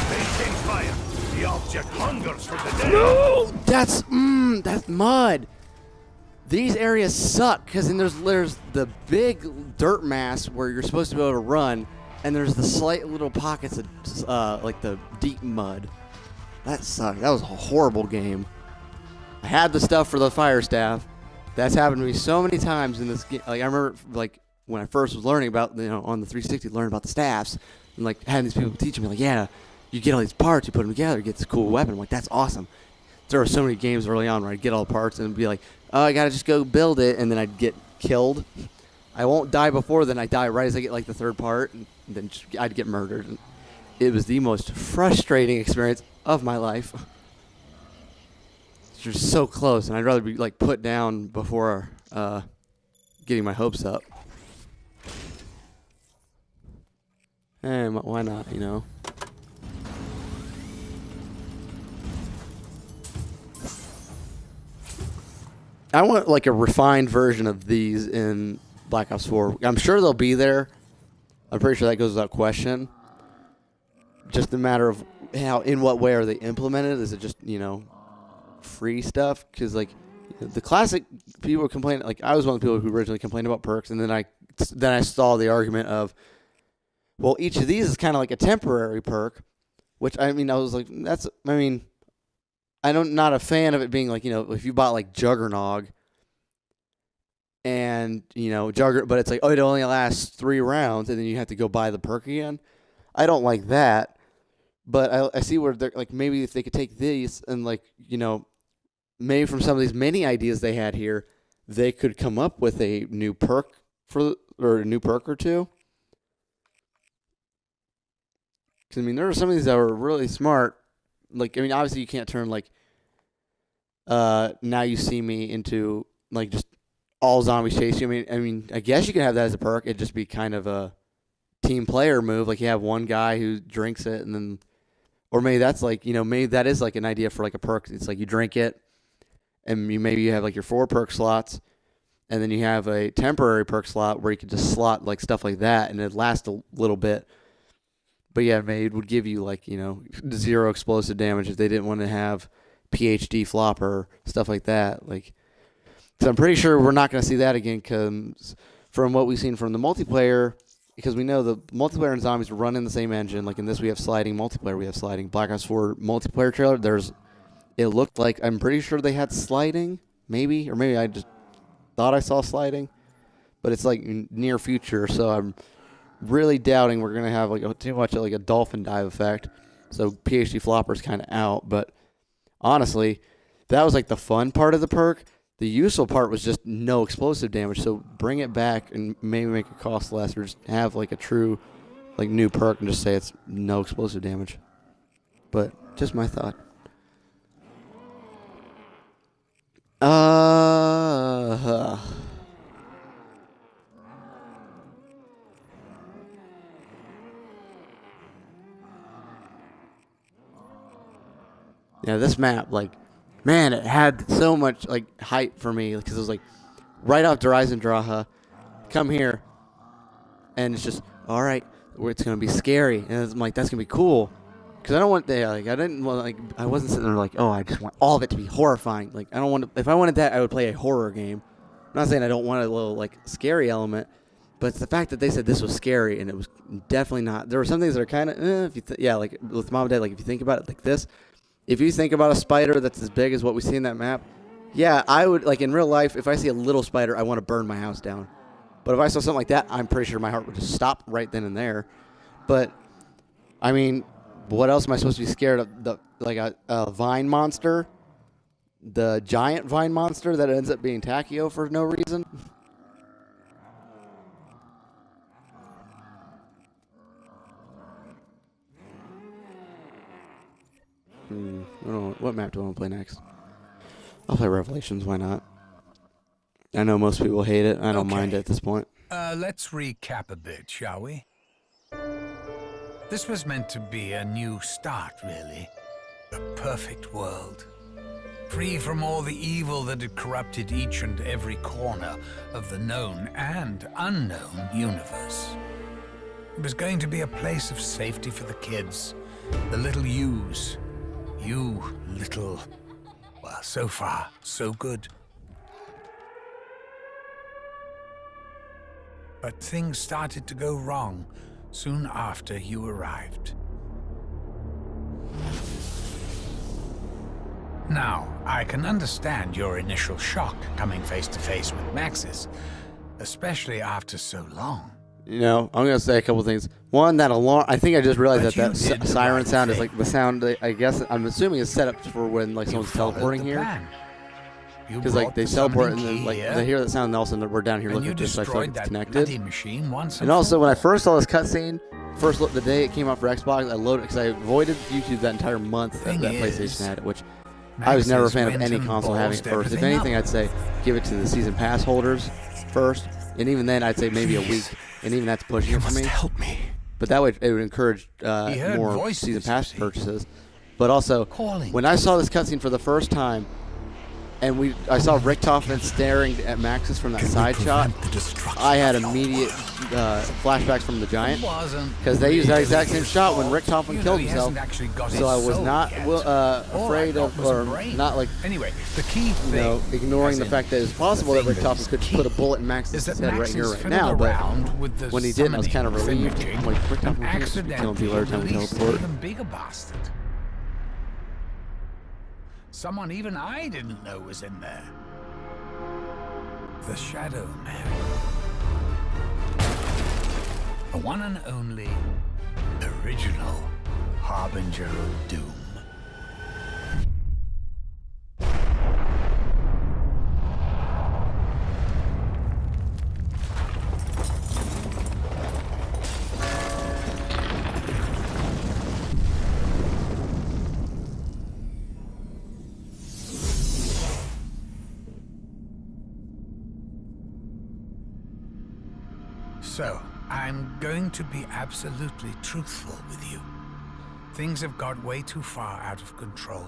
Maintain fire. The object hungers for the dead. No, that's mud. These areas suck because then there's the big dirt mass where you're supposed to be able to run, and there's the slight little pockets of like the deep mud. That sucked. That was a horrible game. I had the stuff for the fire staff. That's happened to me so many times in this game. Like I remember, like when I first was learning about, on the 360, learning about the staffs, and like having these people teaching me, like, yeah, you get all these parts, you put them together, you get this cool weapon. I'm like, that's awesome. There were so many games early on where I'd get all the parts and be like, oh, I gotta just go build it, and then I'd get killed. I won't die before then. I die right as I get like the third part, and then I'd get murdered. And it was the most frustrating experience of my life. You're so close, and I'd rather be like put down before getting my hopes up. Hey, why not? I want like a refined version of these in Black Ops 4. I'm sure they'll be there. I'm pretty sure that goes without question. Just a matter of in what way are they implemented? Is it just, free stuff? Because like the classic people complain, like I was one of the people who originally complained about perks, and then I then I saw the argument of, well, each of these is kind of like a temporary perk, which I was like, I'm not a fan of it being like, if you bought like Juggernog and, but it's like, oh, it only lasts 3 rounds and then you have to go buy the perk again. I don't like that, but I see where they're like, maybe if they could take these and like, maybe from some of these mini ideas they had here, they could come up with a new perk or a new perk or two. Because, there are some of these that were really smart. Like, obviously you can't turn, like, Now You See Me into, like, just all zombies chase you. I guess you can have that as a perk. It'd just be kind of a team player move. Like, you have one guy who drinks it and then, or maybe that's like, maybe that is like an idea for like a perk. It's like you drink it and maybe you have like your 4 perk slots and then you have a temporary perk slot where you could just slot like stuff like that and it lasts a little bit. But yeah, maybe it would give you like, 0 explosive damage if they didn't want to have PhD flopper, stuff like that. Like, so I'm pretty sure we're not going to see that again because from what we've seen from the multiplayer, because we know the multiplayer and zombies run in the same engine. Like in this, we have sliding multiplayer, we have sliding. Black Ops 4 multiplayer trailer, it looked like, I'm pretty sure they had sliding, maybe, or maybe I just thought I saw sliding, but it's like near future, so I'm really doubting we're going to have like too much like a dolphin dive effect. So PhD flopper's kind of out, but honestly, that was like the fun part of the perk. The useful part was just no explosive damage. So bring it back and maybe make it cost less, or just have like a true like new perk and just say it's no explosive damage. But just my thought. Yeah, this map, like, man, it had so much, like, hype for me, because it was, like, right off Dreisendrache, come here, and it's just, all right, it's going to be scary, and I'm like, that's going to be cool, because I don't want, I wasn't sitting there like, oh, I just want all of it to be horrifying, like, I don't want to, if I wanted that, I would play a horror game. I'm not saying I don't want a little, like, scary element, but it's the fact that they said this was scary, and it was definitely not. There were some things that are kind of, like, with Mom and Dad, like, if you think about it like this, if you think about a spider that's as big as what we see in that map, yeah, I would, like, in real life, if I see a little spider, I want to burn my house down. But if I saw something like that, I'm pretty sure my heart would just stop right then and there. But, what else am I supposed to be scared of? Like a vine monster? The giant vine monster that ends up being Tachio for no reason? I don't know. What map do I want to play next? I'll play Revelations. Why not? I know most people hate it. I don't mind it at this point. Let's recap a bit, shall we? This was meant to be a new start, really. A perfect world. Free from all the evil that had corrupted each and every corner of the known and unknown universe. It was going to be a place of safety for the kids, the little yous. You little... Well, so far, so good. But things started to go wrong soon after you arrived. Now, I can understand your initial shock coming face to face with Maxis, especially after so long. I'm going to say a couple things. One, that alarm, I think I just realized that siren sound is like the sound, I guess, I'm assuming is set up for when like someone's teleporting here. Because like they teleport and then like they hear that sound and all of a sudden we're down here looking at this, so I feel like it's connected. And also when I first saw this cutscene, the day it came out for Xbox, I loaded it because I avoided YouTube that entire month that PlayStation had it, which I was never a fan of any console having it first. If anything, I'd say give it to the season pass holders first, and even then I'd say maybe a week, and even that's pushing it for me. Help me. But that would encourage more season pass purchases. But also, when I saw this cutscene for the first time, and I saw Richtofen staring at Maxis from that side shot. The destruction I had of immediate flashbacks from the Giant Wasn't because they used that exact same really shot when short. Richtofen You know, killed he himself. hasn't actually got So his I was soul not yet. afraid All I of, got was a or brain. not like Anyway, the key thing, ignoring as the in fact that it's possible that the thing Richtofen could key, put a bullet in is Maxis' that head right Max here, is right fiddled now. But around with the when he didn't, I was kind of summoning relieved. thingamajig Like Richtofen and can't just be killing people every time we released an teleport. even bigger bastard. Someone even I didn't know was in there. The Shadow Man. The one and only original Harbinger of Doom. So, I'm going to be absolutely truthful with you. Things have got way too far out of control.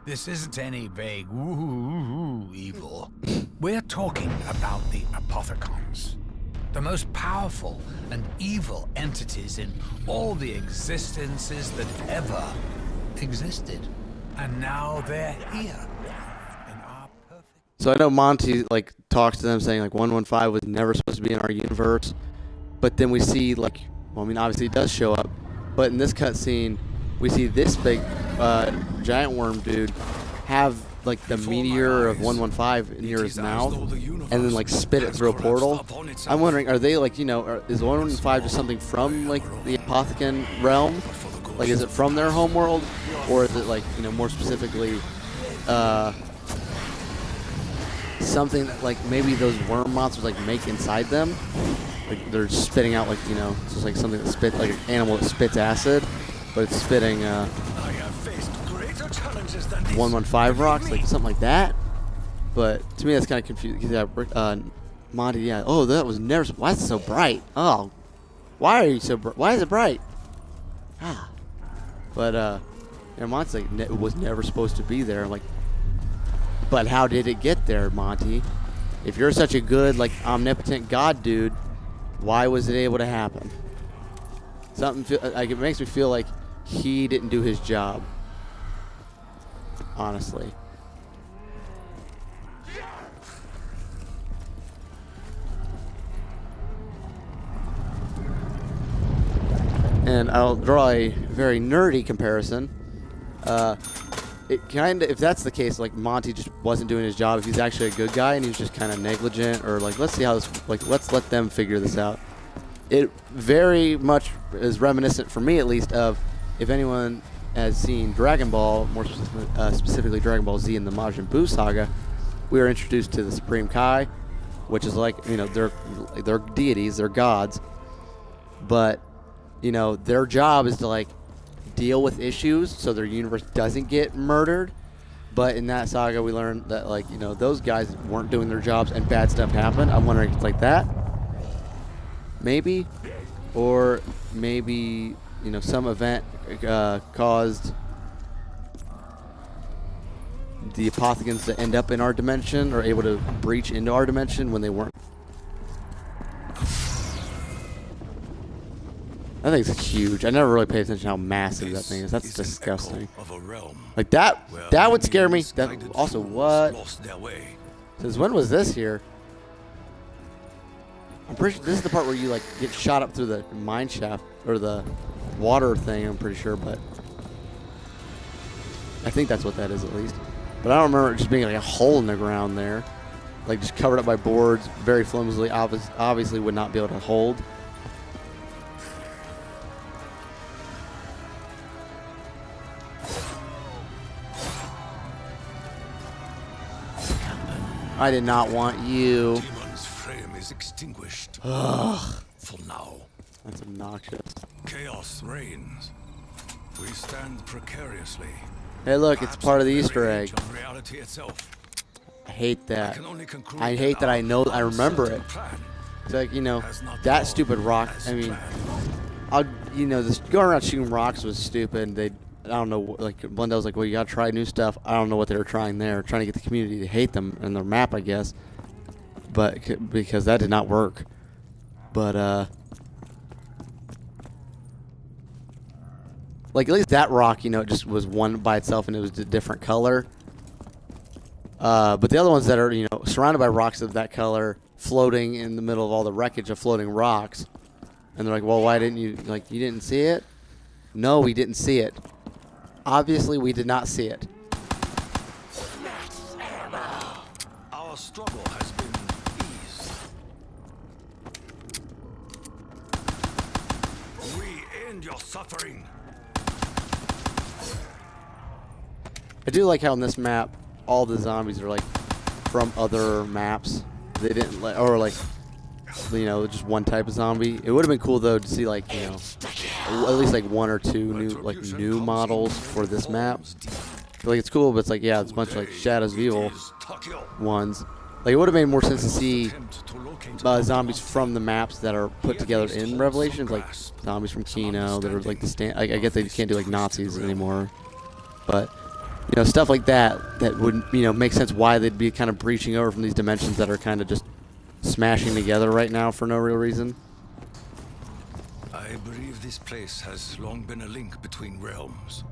This isn't any vague woo evil. We're talking about the Apothicons. The most powerful and evil entities in all the existences that ever existed. And now they're here. In our perfect... So I know Monty like talks to them saying like 115 was never supposed to be in our universe, but then we see like, well, I mean obviously it does show up, but in this cutscene we see this big giant worm dude have like the meteor of 115 near his mouth and then like spit it through a portal. I'm wondering, are they like, you know, is 115 just something from like the Apothicon realm? Like is it from their homeworld, or is it like, you know, more specifically something that like maybe those worm monsters like make inside them? Like they're spitting out like, you know, it's just like something that spits, like an animal that spits acid, but it's spitting 115 rocks, like something like that. But to me that's kind of confusing. Yeah, Monty, yeah. Oh, that was never. Why is it so bright? Oh, why are you so? Why is it bright? Ah, but yeah, Monty's like it was never supposed to be there. Like, but how did it get there, Monty? If you're such a good, like, omnipotent god dude, why was it able to happen? Something like it makes me feel like he didn't do his job. Honestly. And I'll draw a very nerdy comparison. It kind of, if that's the case, like Monty just wasn't doing his job. If he's actually a good guy and he's just kind of negligent, or like let's see how this, like let's let them figure this out. It very much is reminiscent, for me at least, of if anyone has seen Dragon Ball, more specifically Dragon Ball Z and the Majin Buu saga. We were introduced to the Supreme Kai, which is like, you know, they're deities, they're gods, but you know their job is to like deal with issues so their universe doesn't get murdered. But in that saga we learned that, like, you know, those guys weren't doing their jobs and bad stuff happened. I'm wondering if it's like that, maybe, or maybe, you know, some event caused the Apothicons to end up in our dimension, or able to breach into our dimension when they weren't. That thing's huge. I never really paid attention to how massive that thing is. That's disgusting. Like that would scare me. That also, what? Since when was this here? I'm pretty sure this is the part where you like get shot up through the mine shaft or the water thing. I'm pretty sure, but I think that's what that is at least. But I don't remember it just being like a hole in the ground there, like just covered up by boards, very flimsily. Obviously, would not be able to hold. I did not want you. Demon's frame is extinguished. Ugh. For now. That's obnoxious. Chaos reigns. We stand precariously. Hey, look, it's part of the Easter egg. Of reality itself. I hate that. can only conclude I hate that I know, I remember it. It's like, you know, that stupid rock. I mean, you know, this going around shooting rocks was stupid. I don't know, like Blundell's like, well, you gotta try new stuff. I don't know what they were trying there, trying to get the community to hate them and their map, I guess. But because that did not work. But like at least that rock, you know, it just was one by itself and it was a different color. But the other ones that are, you know, surrounded by rocks of that color, floating in the middle of all the wreckage of floating rocks, and they're like, well, why didn't you, like, you didn't see it? No, we didn't see it. Obviously, we did not see it. Our struggle has been eased. We end your suffering. I do like how in this map, all the zombies are like from other maps. They didn't like, or like, you know, just one type of zombie. It would have been cool though to see like, you know, at least like one or two new models for this map. Like it's cool, but it's like, yeah, it's a bunch of like Shadows of Evil ones. Like it would have made more sense to see zombies from the maps that are put together in Revelations, like zombies from Kino that are like the I guess they can't do like Nazis anymore, but you know, stuff like that that would, you know, make sense why they'd be kind of breaching over from these dimensions that are kind of just smashing together right now for no real reason. I believe this place has long been a link between realms.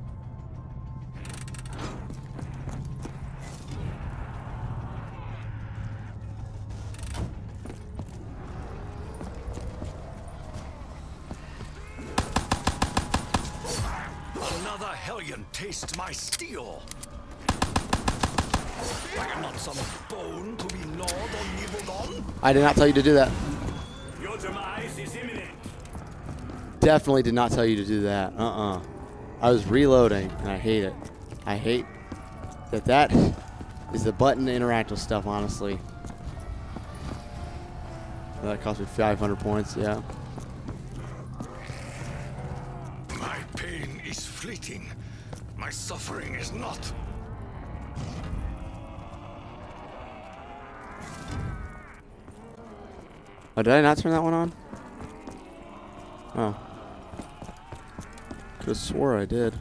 Another Hellion tastes my steel. I am not some bone to be gnawed or nibbled on. I did not tell you to do that. Your demise is imminent. Definitely did not tell you to do that. I was reloading, and I hate it. I hate that is the button to interact with stuff, honestly. That cost me 500 points, yeah. My pain is fleeting. My suffering is not. Oh, did I not turn that one on? Oh. Could've swore I did.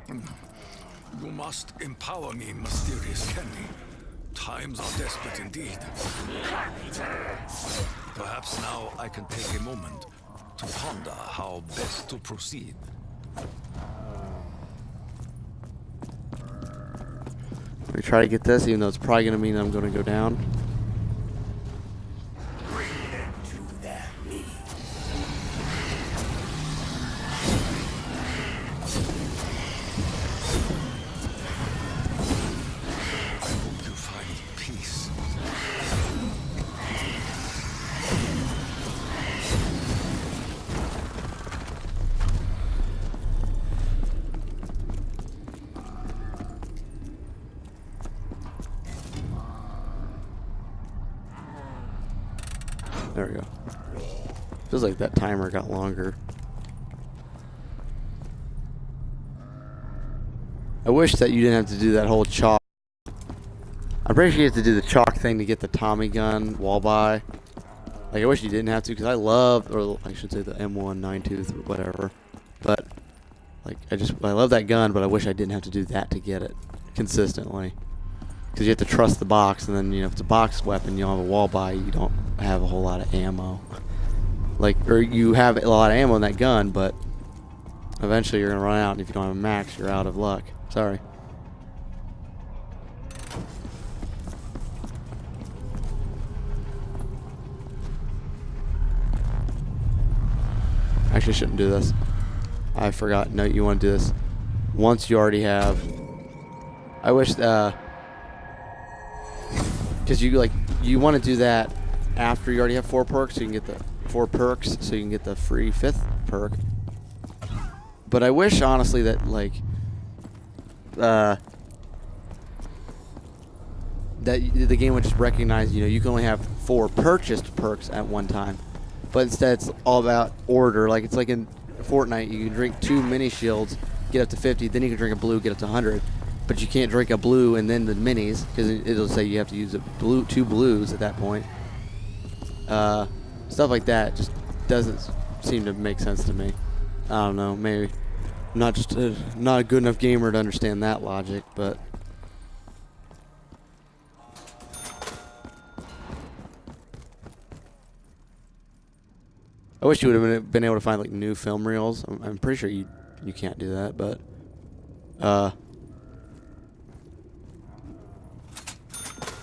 You must empower me, mysterious Candy. Times are desperate indeed. Perhaps now I can take a moment to ponder how best to proceed. Let me try to get this, even though it's probably going to mean I'm going to go down. There we go. Feels like that timer got longer. I wish that you didn't have to do that whole chalk. I'm pretty sure you have to do the chalk thing to get the Tommy gun wall buy. Like, I wish you didn't have to, because I love, or I should say the M1 9-tooth, whatever. But, like, I love that gun, but I wish I didn't have to do that to get it consistently. Because you have to trust the box, and then, you know, if it's a box weapon, you don't have a wall buy, you don't have a whole lot of ammo. Like, or you have a lot of ammo in that gun, but eventually you're going to run out, and if you don't have a max, you're out of luck. Sorry. Actually, I shouldn't do this. I forgot. No, you want to do this once you already have. I wish, because you want to do that after you already have 4 perks, so you can get the 4 perks, so you can get the free 5th perk. But I wish, honestly, that, like, that the game would just recognize, you know, you can only have 4 purchased perks at one time. But instead, it's all about order. Like, it's like in Fortnite, you can drink 2 mini shields, get up to 50, then you can drink a blue, get up to 100. But you can't drink a blue and then the minis, because it'll say you have to use 2 blues at that point. Stuff like that just doesn't seemed to make sense to me. I don't know, maybe I'm not just not a good enough gamer to understand that logic, but I wish you would have been able to find like new film reels. I'm pretty sure you can't do that, but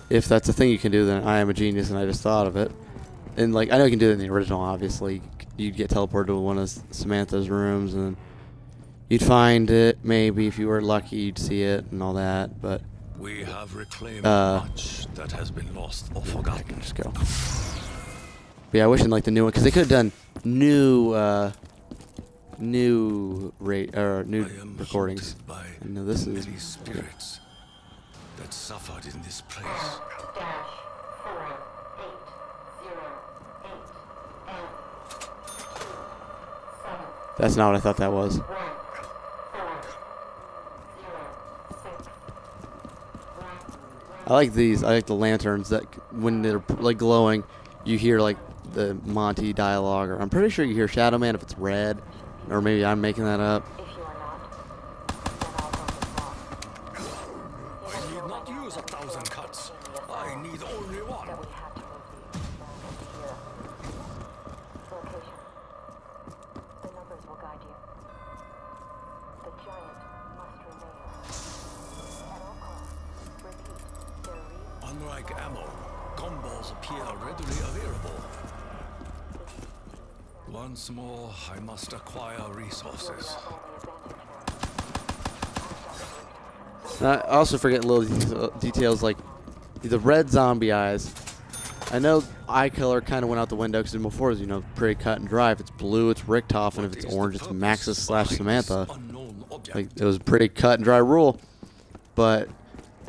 if that's a thing you can do, then I am a genius and I just thought of it. And like I know you can do it in the original. Obviously, you'd get teleported to one of Samantha's rooms and you'd find it. Maybe if you were lucky, you'd see it and all that. But We have reclaimed much that has been lost or I forgotten. can just go. But yeah, I wish in like the new one, because they could have done new new I am recordings. haunted by And now this is many spirits that suffered in this place. that's not what I thought that was. I like these. I like the lanterns that when they're like glowing, you hear like the Monty dialogue. Or I'm pretty sure you hear Shadow Man if it's red, or maybe I'm making that up. I need not use 1,000 cuts. I need only one. Unlike ammo, combos appear readily available. Once more, I must acquire resources. And I also forget little details like the red zombie eyes. I know eye color kind of went out the window because before it was, pretty cut and dry. If it's blue, it's Richtofen, and if it's orange, it's Maxis/Samantha. Like it was a pretty cut and dry rule. But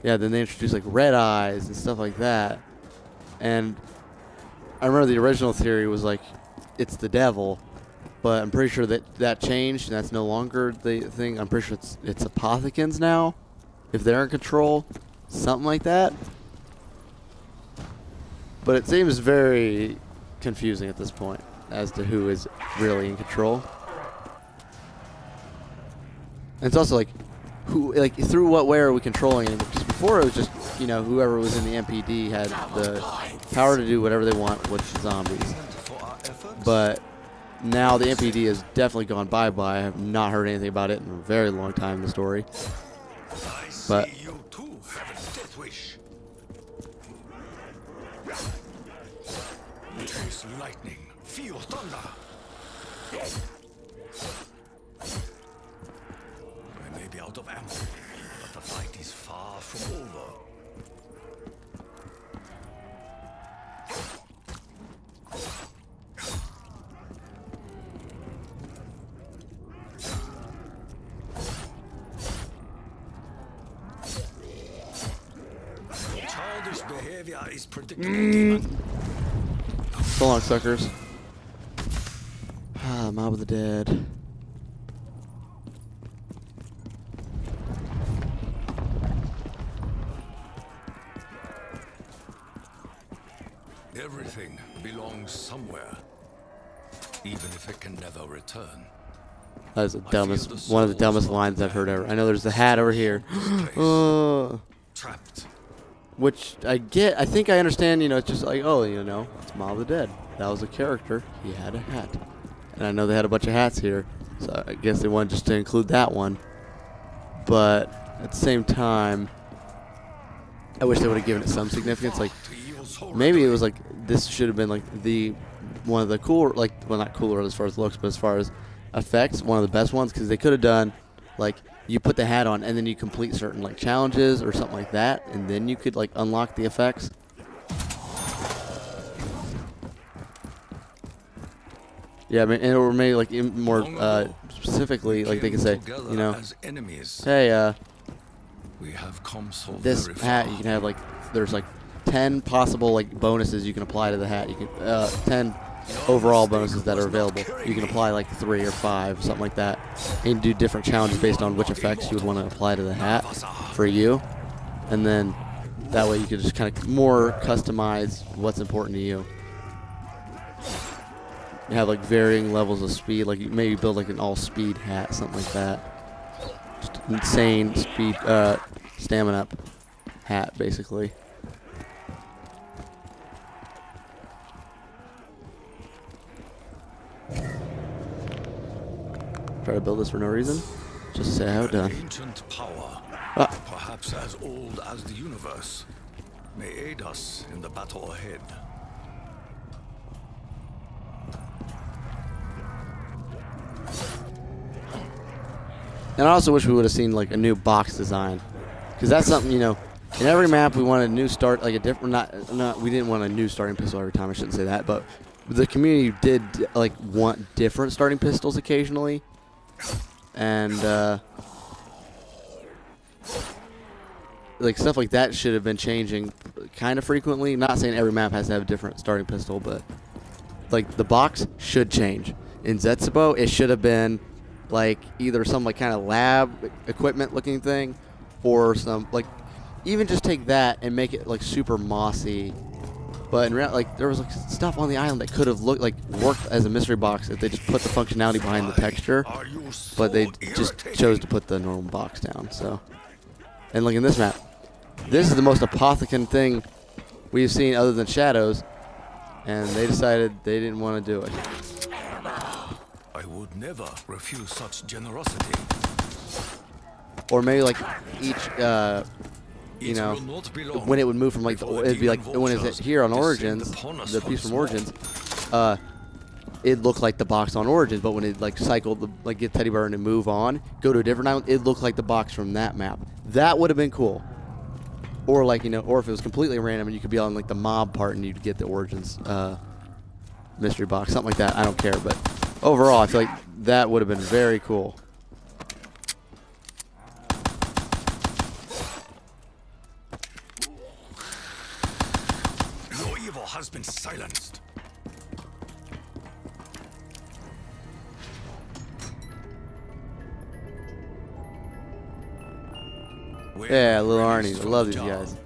yeah, then they introduced like red eyes and stuff like that. And I remember the original theory was like it's the devil, but I'm pretty sure that changed and that's no longer the thing. I'm pretty sure it's Apothicons now, if they're in control, something like that. But it seems very confusing at this point as to who is really in control. And it's also like, through what way are we controlling it? Because before it was just, whoever was in the MPD had the power to do whatever they want with zombies. But now the MPD has definitely gone bye-bye. I have not heard anything about it in a very long time in the story. But You too have a death wish. Taste lightning, feel thunder. I may be out of ammo, but the fight is far from over. Childish behavior is predictable, demon. so long, suckers. Mob of the Dead. Everything belongs somewhere, even if it can never return. That is the dumbest, one of the dumbest lines I've heard ever. I know there's the hat over here. Trapped. Which I get. I think I understand, it's just like, it's Mob of the Dead. That was a character. He had a hat. And I know they had a bunch of hats here. So I guess they wanted just to include that one. But at the same time, I wish they would have given it some significance. Like, maybe it was like, this should have been like one of the cooler, well, not cooler as far as looks, but as far as effects, one of the best ones. Because they could have done, like, you put the hat on and then you complete certain, like, challenges or something like that. And then you could, like, unlock the effects. Yeah, I mean, or maybe like more specifically, like they could say, as enemies. hey, We have come so this very hat far. you can have like there's like 10 possible like bonuses you can apply to the hat. You can 10 overall bonuses that are available. You can apply like 3 or 5, something like that, and do different challenges based on which effects you would want to apply to the hat for you, and then that way you could just kind of more customize what's important to you. You have like varying levels of speed. Like you maybe build like an all-speed hat, something like that. Just insane speed, stamina up hat, basically. Try to build this for no reason. Just say how An done. ancient power, Ah. perhaps as old as the universe, may aid us in the battle ahead. And I also wish we would have seen like a new box design, because that's something, you know, in every map we wanted a new start, like a different. Not we didn't want a new starting pistol every time. I shouldn't say that, but the community did like want different starting pistols occasionally, and like stuff like that should have been changing kind of frequently. Not saying every map has to have a different starting pistol, but like the box should change. In Zetsubo, it should have been like either some like kind of lab equipment looking thing, or some like even just take that and make it like super mossy. But in reality, like there was like stuff on the island that could have looked like worked as a mystery box if they just put the functionality behind the texture. Are you so But they just irritating? chose to put the normal box down. So, and like in this map, this is the most apothecant thing we've seen other than Shadows, and they decided they didn't want to do it. I would never refuse such generosity. Or maybe like each, you It know, will not be long when it would move from like before it'd be like demon when it's vultures here on descend Origins, upon us the piece once from more. Origins, it looked like the box on Origins, but when it like cycled the like get Teddy Bear and move on, go to a different island, it looked like the box from that map. That would have been cool. Or like, you know, or if it was completely random and you could be on like the mob part and you'd get the Origins mystery box, something like that. I don't care, but overall, I feel like that would have been very cool. Your evil has been silenced. Yeah, little Released Arnie. I from love the these jar, guys.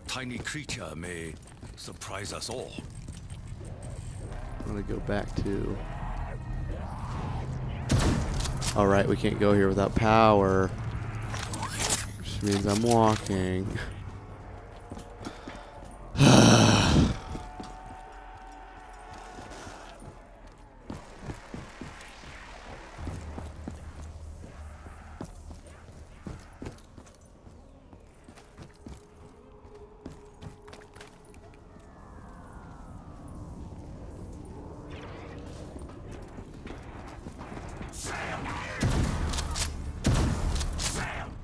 Tiny creature may surprise us all. I'm gonna go back to. All right, we can't go here without power, which means I'm walking.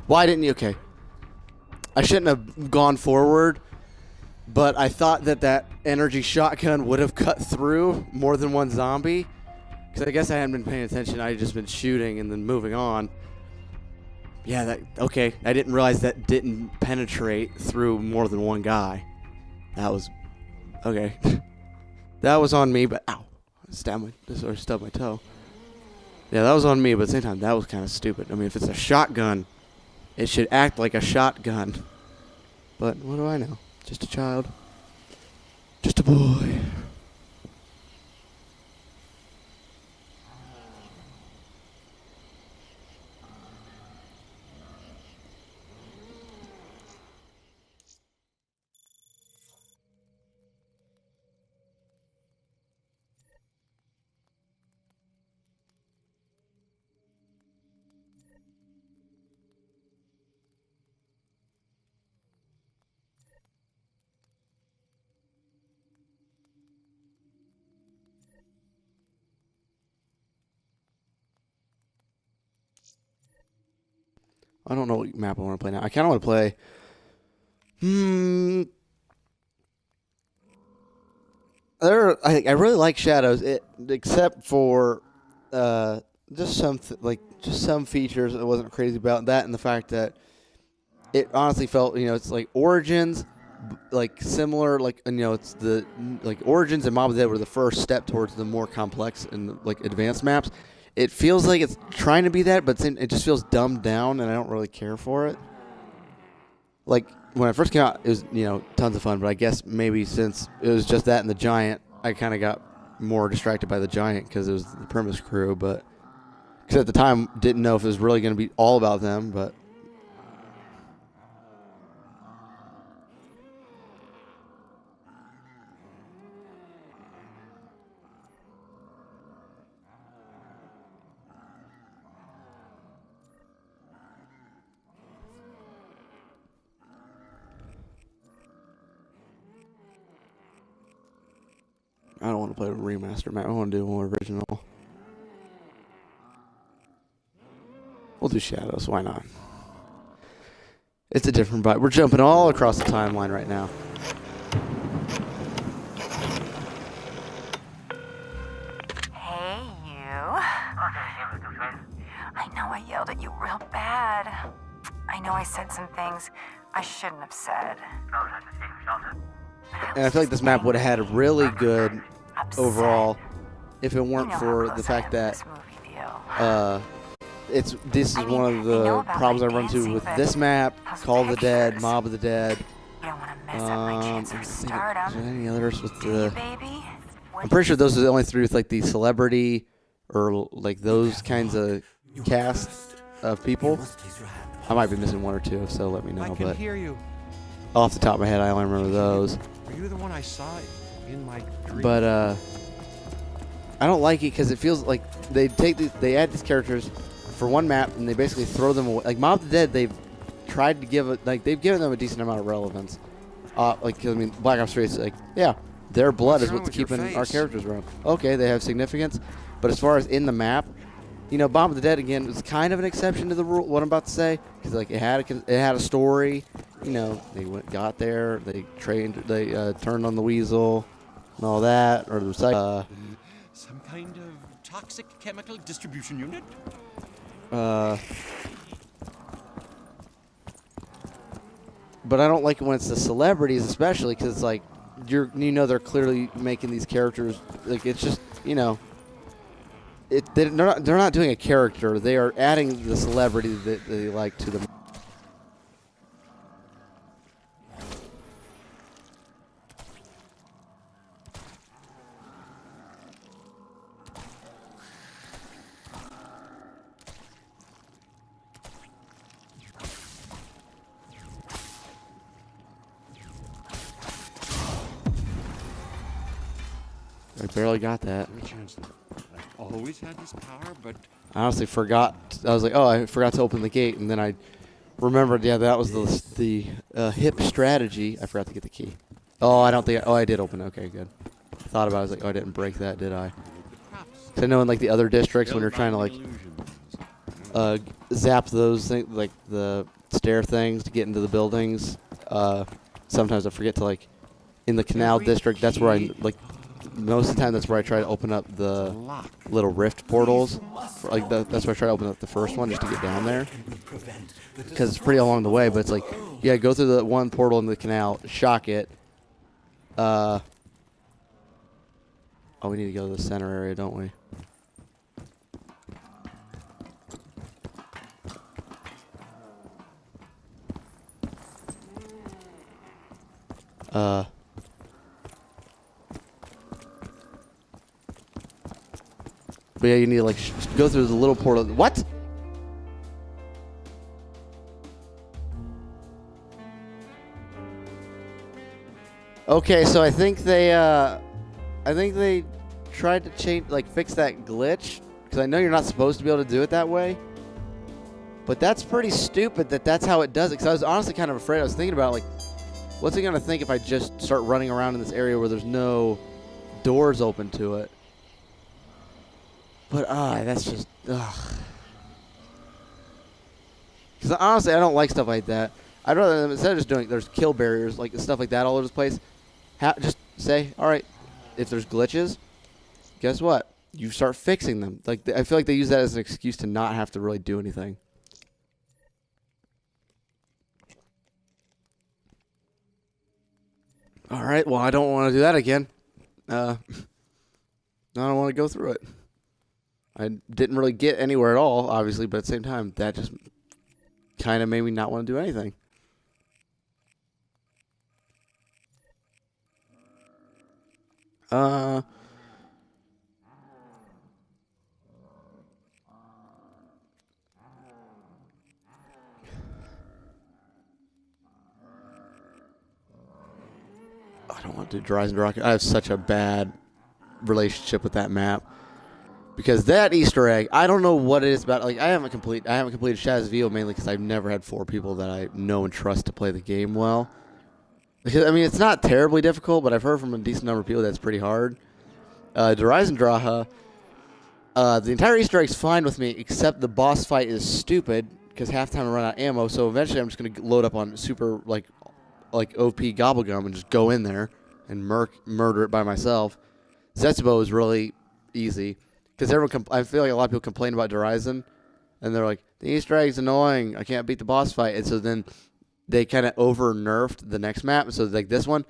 Why didn't you? Okay. I shouldn't have gone forward, but I thought that that energy shotgun would have cut through more than one zombie. Because I guess I hadn't been paying attention. I had just been shooting and then moving on. Yeah, that okay. I didn't realize that didn't penetrate through more than one guy. That was okay. That was on me, but ow. Stubbed my toe. Yeah, that was on me, but at the same time, that was kind of stupid. I mean, if it's a shotgun, it should act like a shotgun. But what do I know? Just a child. Just a boy. I don't know what map I want to play now. I kind of want to play. I really like Shadows, except for just some features I wasn't crazy about. That and the fact that it honestly felt, it's like Origins, like similar, like, it's the like Origins and Mob of the Dead were the first step towards the more complex and like advanced maps. It feels like it's trying to be that, but it just feels dumbed down, and I don't really care for it. Like, when I first came out, it was, tons of fun, but I guess maybe since it was just that and the Giant, I kind of got more distracted by the giant because it was the Primus crew, but because at the time didn't know if it was really going to be all about them, but. I don't want to play a remaster map. I want to do more original. We'll do Shadows. Why not? It's a different vibe. We're jumping all across the timeline right now. Hey, you. I know I yelled at you real bad. I know I said some things I shouldn't have said. And I feel like this map would have had a really good Upset. overall if it You weren't know how for close the I fact am to that this movie deal. this is I mean, one of I know the about problems I my run into dancing, with but this map, those Call of the Dead, pictures. Mob of the Dead. You don't want to mess up my chance I'm of thinking, stardom. is there any others with Do you, the? baby? I'm pretty sure those are the only three with like the celebrity or like those kinds of cast of people. I might be missing one or two, so let me know. I can But hear you. off the top of my head, I only remember those. Are you the one I saw in my dream? But I don't like it because it feels like they add these characters for one map and they basically throw them away. Like Mob of the Dead, they've tried to give they've given them a decent amount of relevance. Like 'cause, I mean, Black Ops 3 is like, yeah, their blood What's is wrong what's with your keeping our face? characters around. Okay, they have significance, but as far as in the map, you know, Bomb of the Dead again was kind of an exception to the rule. What I'm about to say, because like it had a story. You know, they got there, they turned on the weasel and all that, or the Some kind of toxic chemical distribution unit? But I don't like it when it's the celebrities, especially because it's like you know they're clearly making these characters like it's just they're not doing a character, they are adding the celebrity that they like to them. I barely got that. No chance that I've always had this power, but I honestly forgot. I was like, oh, I forgot to open the gate, and then I remembered. Yeah, that was the hip strategy. I forgot to get the key. Oh, I don't think. I did open it. Okay, good. I thought about it. I was like, oh, I didn't break that, did I? the props. 'Cause I know in like the other districts when you're trying to like Illusions. zap those things, like the stair things to get into the buildings. Sometimes I forget to like in the canal Every district. That's where I key- like most of the time. That's where I try to open up the Lock. little rift portals. Like that's where I try to open up the first one just to get down there. Because it's pretty along the way, but it's like yeah, go through the one portal in the canal, shock it. Oh, we need to go to the center area, don't we? But yeah, you need to like go through the little portal. What? Okay, so I think they tried to change, like, fix that glitch because I know you're not supposed to be able to do it that way. But that's pretty stupid that that's how it does it. Because I was honestly kind of afraid. I was thinking about like, what's it gonna think if I just start running around in this area where there's no doors open to it? But that's just ugh. Because honestly, I don't like stuff like that. I'd rather instead of just doing there's kill barriers like stuff like that all over the place. Just say, all right, if there's glitches, guess what? You start fixing them. Like I feel like they use that as an excuse to not have to really do anything. All right, well, I don't want to do that again. I don't want to go through it. I didn't really get anywhere at all, obviously, but at the same time, that just kind of made me not want to do anything. Dude, Horizon Rocket. I have such a bad relationship with that map because that Easter egg. I don't know what it is about. Like I haven't completed Shadows of Evil mainly because I've never had 4 people that I know and trust to play the game well. Because, I mean, it's not terribly difficult, but I've heard from a decent number of people that's pretty hard. Horizon Draha. The entire Easter egg's fine with me, except the boss fight is stupid because half the time I run out of ammo. So eventually, I'm just gonna load up on super like OP Gobblegum and just go in there and murder it by myself. Zetsubo is really easy because I feel like a lot of people complain about Horizon, and they're like, the Easter egg's annoying. I can't beat the boss fight, and so then they kind of over nerfed the next map. So like this one,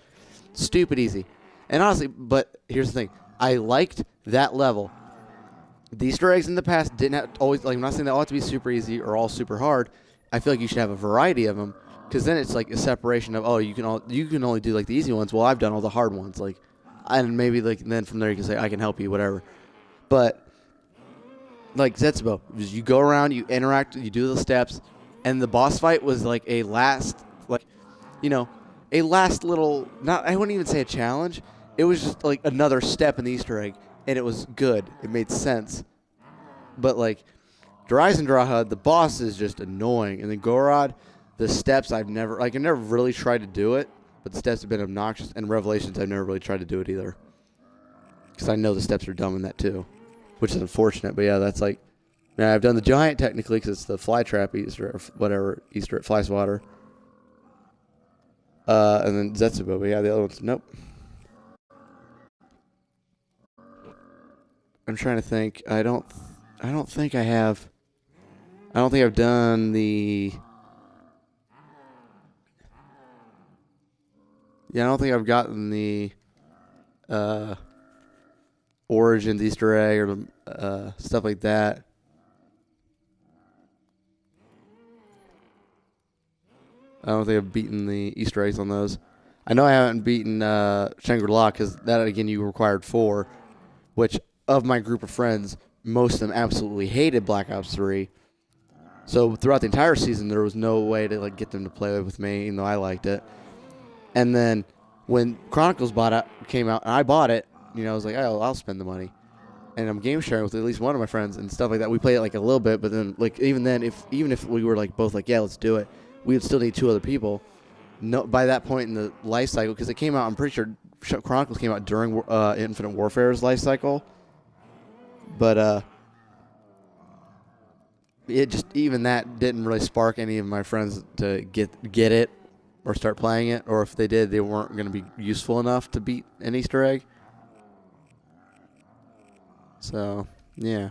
stupid easy. And honestly, but here's the thing: I liked that level. The Easter eggs in the past didn't have always, like, I'm not saying they all have to be super easy or all super hard. I feel like you should have a variety of them because then it's like a separation of, oh, you can only do like the easy ones. Well, I've done all the hard ones, like, and maybe like then from there you can say I can help you, whatever. But like Zetsubo, you go around, you interact, you do the steps, and the boss fight was like a last, like, you know, a last little, not, I wouldn't even say a challenge. It was just like another step in the Easter egg. And it was good. It made sense. But, like, Horizon Draha, the boss is just annoying. And then Gorod, the steps I've never really tried to do it. But the steps have been obnoxious. And Revelations, I've never really tried to do it either. Because I know the steps are dumb in that, too. Which is unfortunate. But, yeah, that's like... Now, I've done the Giant, technically, because it's the Flytrap Easter, or whatever, Easter at Flyswatter. And then Zetsubo. But, yeah, the other ones, nope. I'm trying to think. I don't think I have. I don't think I've done the. Yeah, I don't think I've gotten the Origins Easter egg or stuff like that. I don't think I've beaten the Easter eggs on those. I know I haven't beaten Shangri-La because that, again, you required 4, which of my group of friends, most of them absolutely hated Black Ops 3. So throughout the entire season, there was no way to like get them to play with me, even though I liked it. And then when Chronicles came out, and I bought it, you know, I was like, oh, I'll spend the money. And I'm game sharing with at least one of my friends and stuff like that. We played it like a little bit, but then like even if we were like both like, yeah, let's do it, we would still need 2 other people. No, by that point in the life cycle, because it came out, I'm pretty sure Chronicles came out during Infinite Warfare's life cycle. But it just, even that didn't really spark any of my friends to get it or start playing it, or if they did, they weren't going to be useful enough to beat an Easter egg. So, yeah.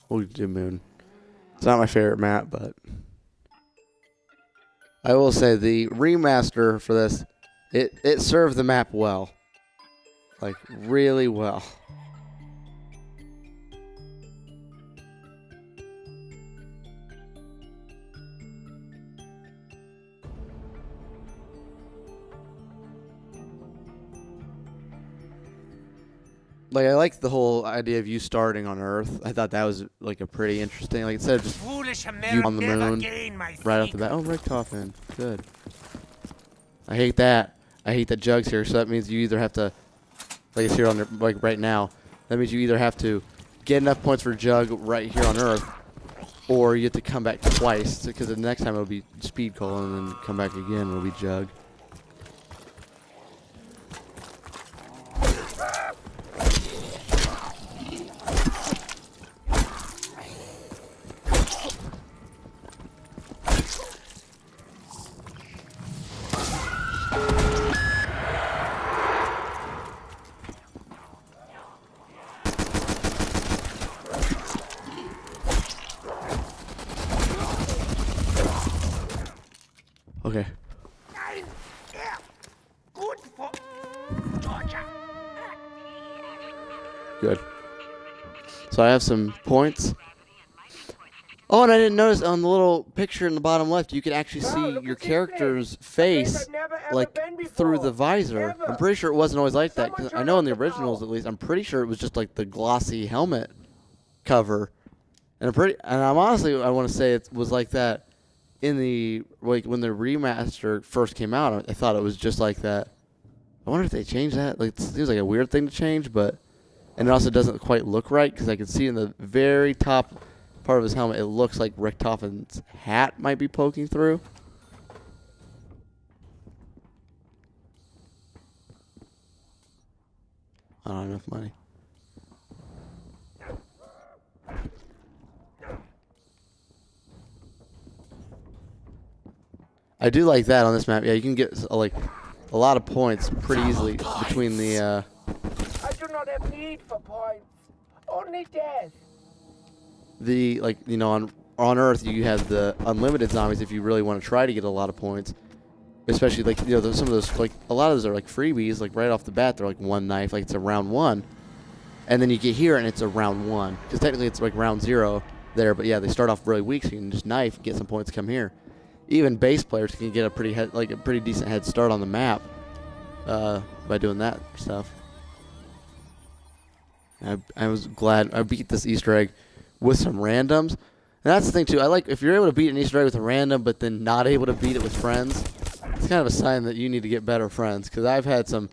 Holy Moon. It's not my favorite map, but I will say the remaster for this, it served the map well. Like, really well. Like, I liked the whole idea of you starting on Earth. I thought that was, like, a pretty interesting... Like, instead of just you on the moon right off the bat. Oh, Red Coffin. Good. I hate that. I hate that Jug's here, so that means you either have to... Like, it's here on the, like, right now. That means you either have to get enough points for Jug right here on Earth, or you have to come back twice, because the next time it'll be Speed Cola, and then come back again, it'll be Jug. Okay. Good. So I have some points. Oh, and I didn't notice on the little picture in the bottom left, you can actually see your character's face, like, through the visor. I'm pretty sure it wasn't always like that, because I know in the originals, at least, I'm pretty sure it was just, like, the glossy helmet cover. And I'm honestly, I want to say it was like that in the, like, when the remaster first came out. I thought it was just like that. I wonder if they changed that. Like, it seems like a weird thing to change, but, and it also doesn't quite look right, because I can see in the very top part of his helmet, it looks like Richtofen's hat might be poking through. I don't have enough money. I do like that on this map. Yeah, you can get like a lot of points pretty easily between the. I do not have need for points, only death. The, like, you know, on Earth you have the unlimited zombies if you really want to try to get a lot of points, especially, like, you know, some of those, like, a lot of those are like freebies, like right off the bat they're like one knife, like it's a round 1, and then you get here and it's a round 1, because technically it's like round 0 there, but yeah, they start off really weak, so you can just knife and get some points, come here. Even base players can get a pretty decent head start on the map by doing that stuff. I was glad I beat this Easter egg with some randoms. And that's the thing too. I like if you're able to beat an Easter egg with a random, but then not able to beat it with friends. It's kind of a sign that you need to get better friends. Because I've had some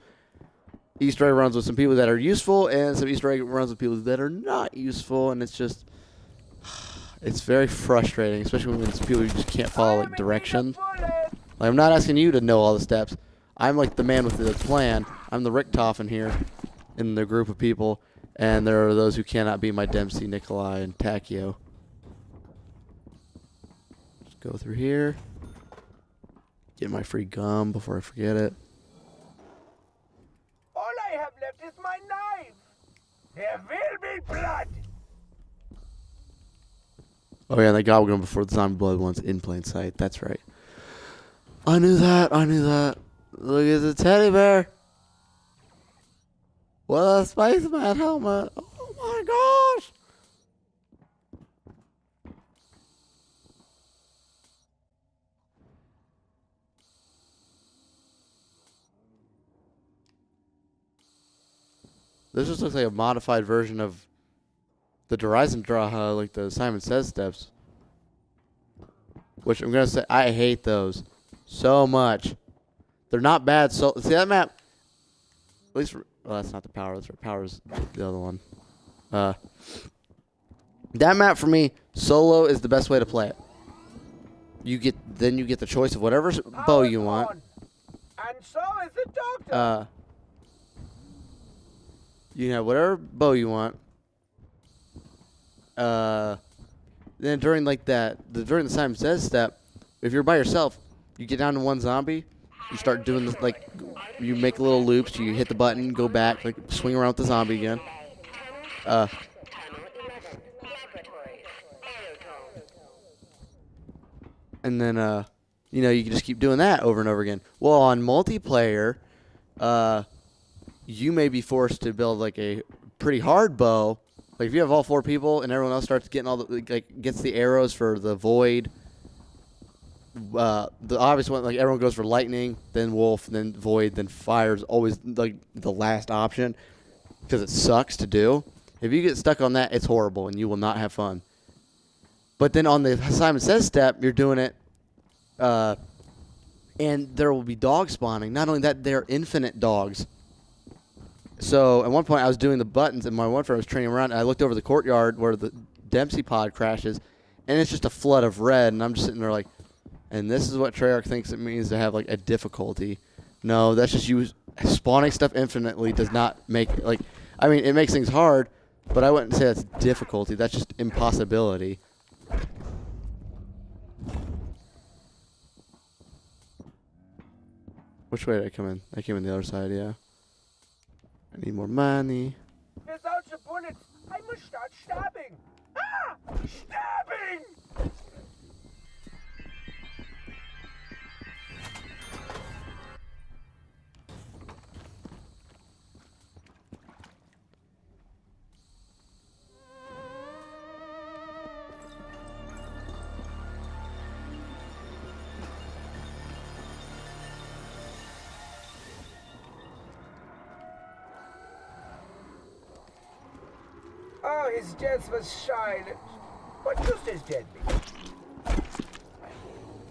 Easter egg runs with some people that are useful, and some Easter egg runs with people that are not useful, and it's just, it's very frustrating, especially when it's people who just can't follow like direction. Like, I'm not asking you to know all the steps. I'm like the man with the plan. I'm the Richtofen here in the group of people. And there are those who cannot be my Dempsey, Nikolai, and Takio. Just go through here. Get my free gum before I forget it. All I have left is my knife. There will be blood. Oh yeah, they got one before the zombie blood one's in plain sight. That's right. I knew that. I knew that. Look at the teddy bear. With a spaceman helmet. Oh my gosh. This just looks like a modified version of the Horizon Draha, like the Simon Says steps. Which I'm going to say, I hate those so much. They're not bad. So see that map? At least, well, that's not the power. That's right. Power's the other one. That map for me, solo is the best way to play it. You get the choice of whatever bow you want. And so is the doctor. You can have whatever bow you want. Then during like during the Simon Says step, if you're by yourself, you get down to one zombie. You start doing this, like, you make little loops. You hit the button, go back, like swing around with the zombie again. And then you know, you can just keep doing that over and over again. Well, on multiplayer, you may be forced to build like a pretty hard bow. Like if you have all 4 people and everyone else starts getting all the gets the arrows for the void. The obvious one, like everyone goes for lightning, then wolf, then void, then fire is always like the last option because it sucks to do. If you get stuck on that, it's horrible and you will not have fun. But then on the Simon Says step, you're doing it, and there will be dogs spawning. Not only that, they're infinite dogs. So at one point, I was doing the buttons, and my one friend was training around, and I looked over the courtyard where the Dempsey pod crashes, and it's just a flood of red, and I'm just sitting there like, and this is what Treyarch thinks it means to have like a difficulty. No, that's just you spawning stuff infinitely does not make, like, I mean, it makes things hard, but I wouldn't say that's difficulty. That's just impossibility. Which way did I come in? I came in the other side, yeah. I need more money. Without the bullets, I must start stabbing. Ah! Stabbing! his death was silent. What use does dead mean?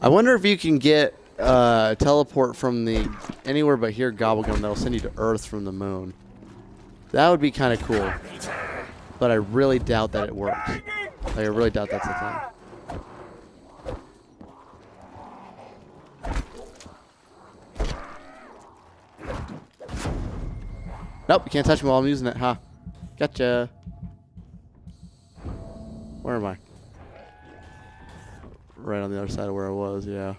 I wonder if you can get teleport from the anywhere but here Gobblegum that'll send you to Earth from the moon. That would be kind of cool. But I really doubt that it works. Like, I really doubt that's a thing. Nope, you can't touch me while I'm using it, huh? Gotcha. Where am I? Right on the other side of where I was, yeah.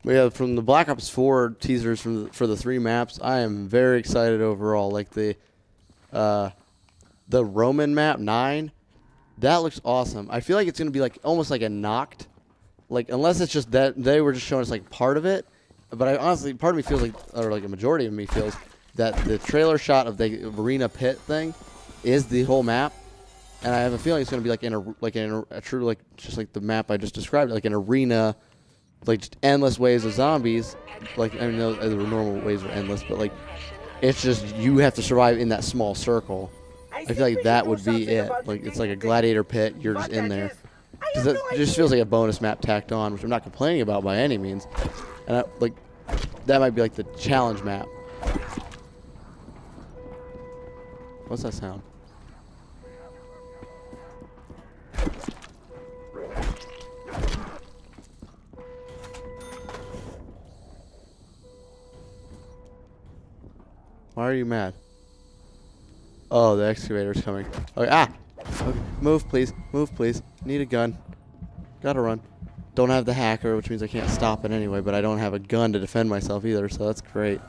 But yeah, from the Black Ops 4 teasers for the 3 maps, I am very excited overall. Like the Roman map 9, that looks awesome. I feel like it's gonna be like almost like a knocked, like unless it's just that they were just showing us like part of it. But I honestly, part of me feels like, or like a majority of me feels that the trailer shot of the arena pit thing is the whole map, and I have a feeling it's gonna be like in a true like just like the map I just described, like an arena. Like just endless waves of zombies, like I know the normal waves are endless, but like it's just you have to survive in that small circle. I feel like that would be it. Like it's like a gladiator pit, you're just in there. Because it just feels like a bonus map tacked on, which I'm not complaining about by any means. And like that might be like the challenge map. What's that sound? Why are you mad? Oh, the excavator's coming. Okay, okay, move, please. Move, please. Need a gun. Gotta run. Don't have the hacker, which means I can't stop it anyway, but I don't have a gun to defend myself either, so that's great.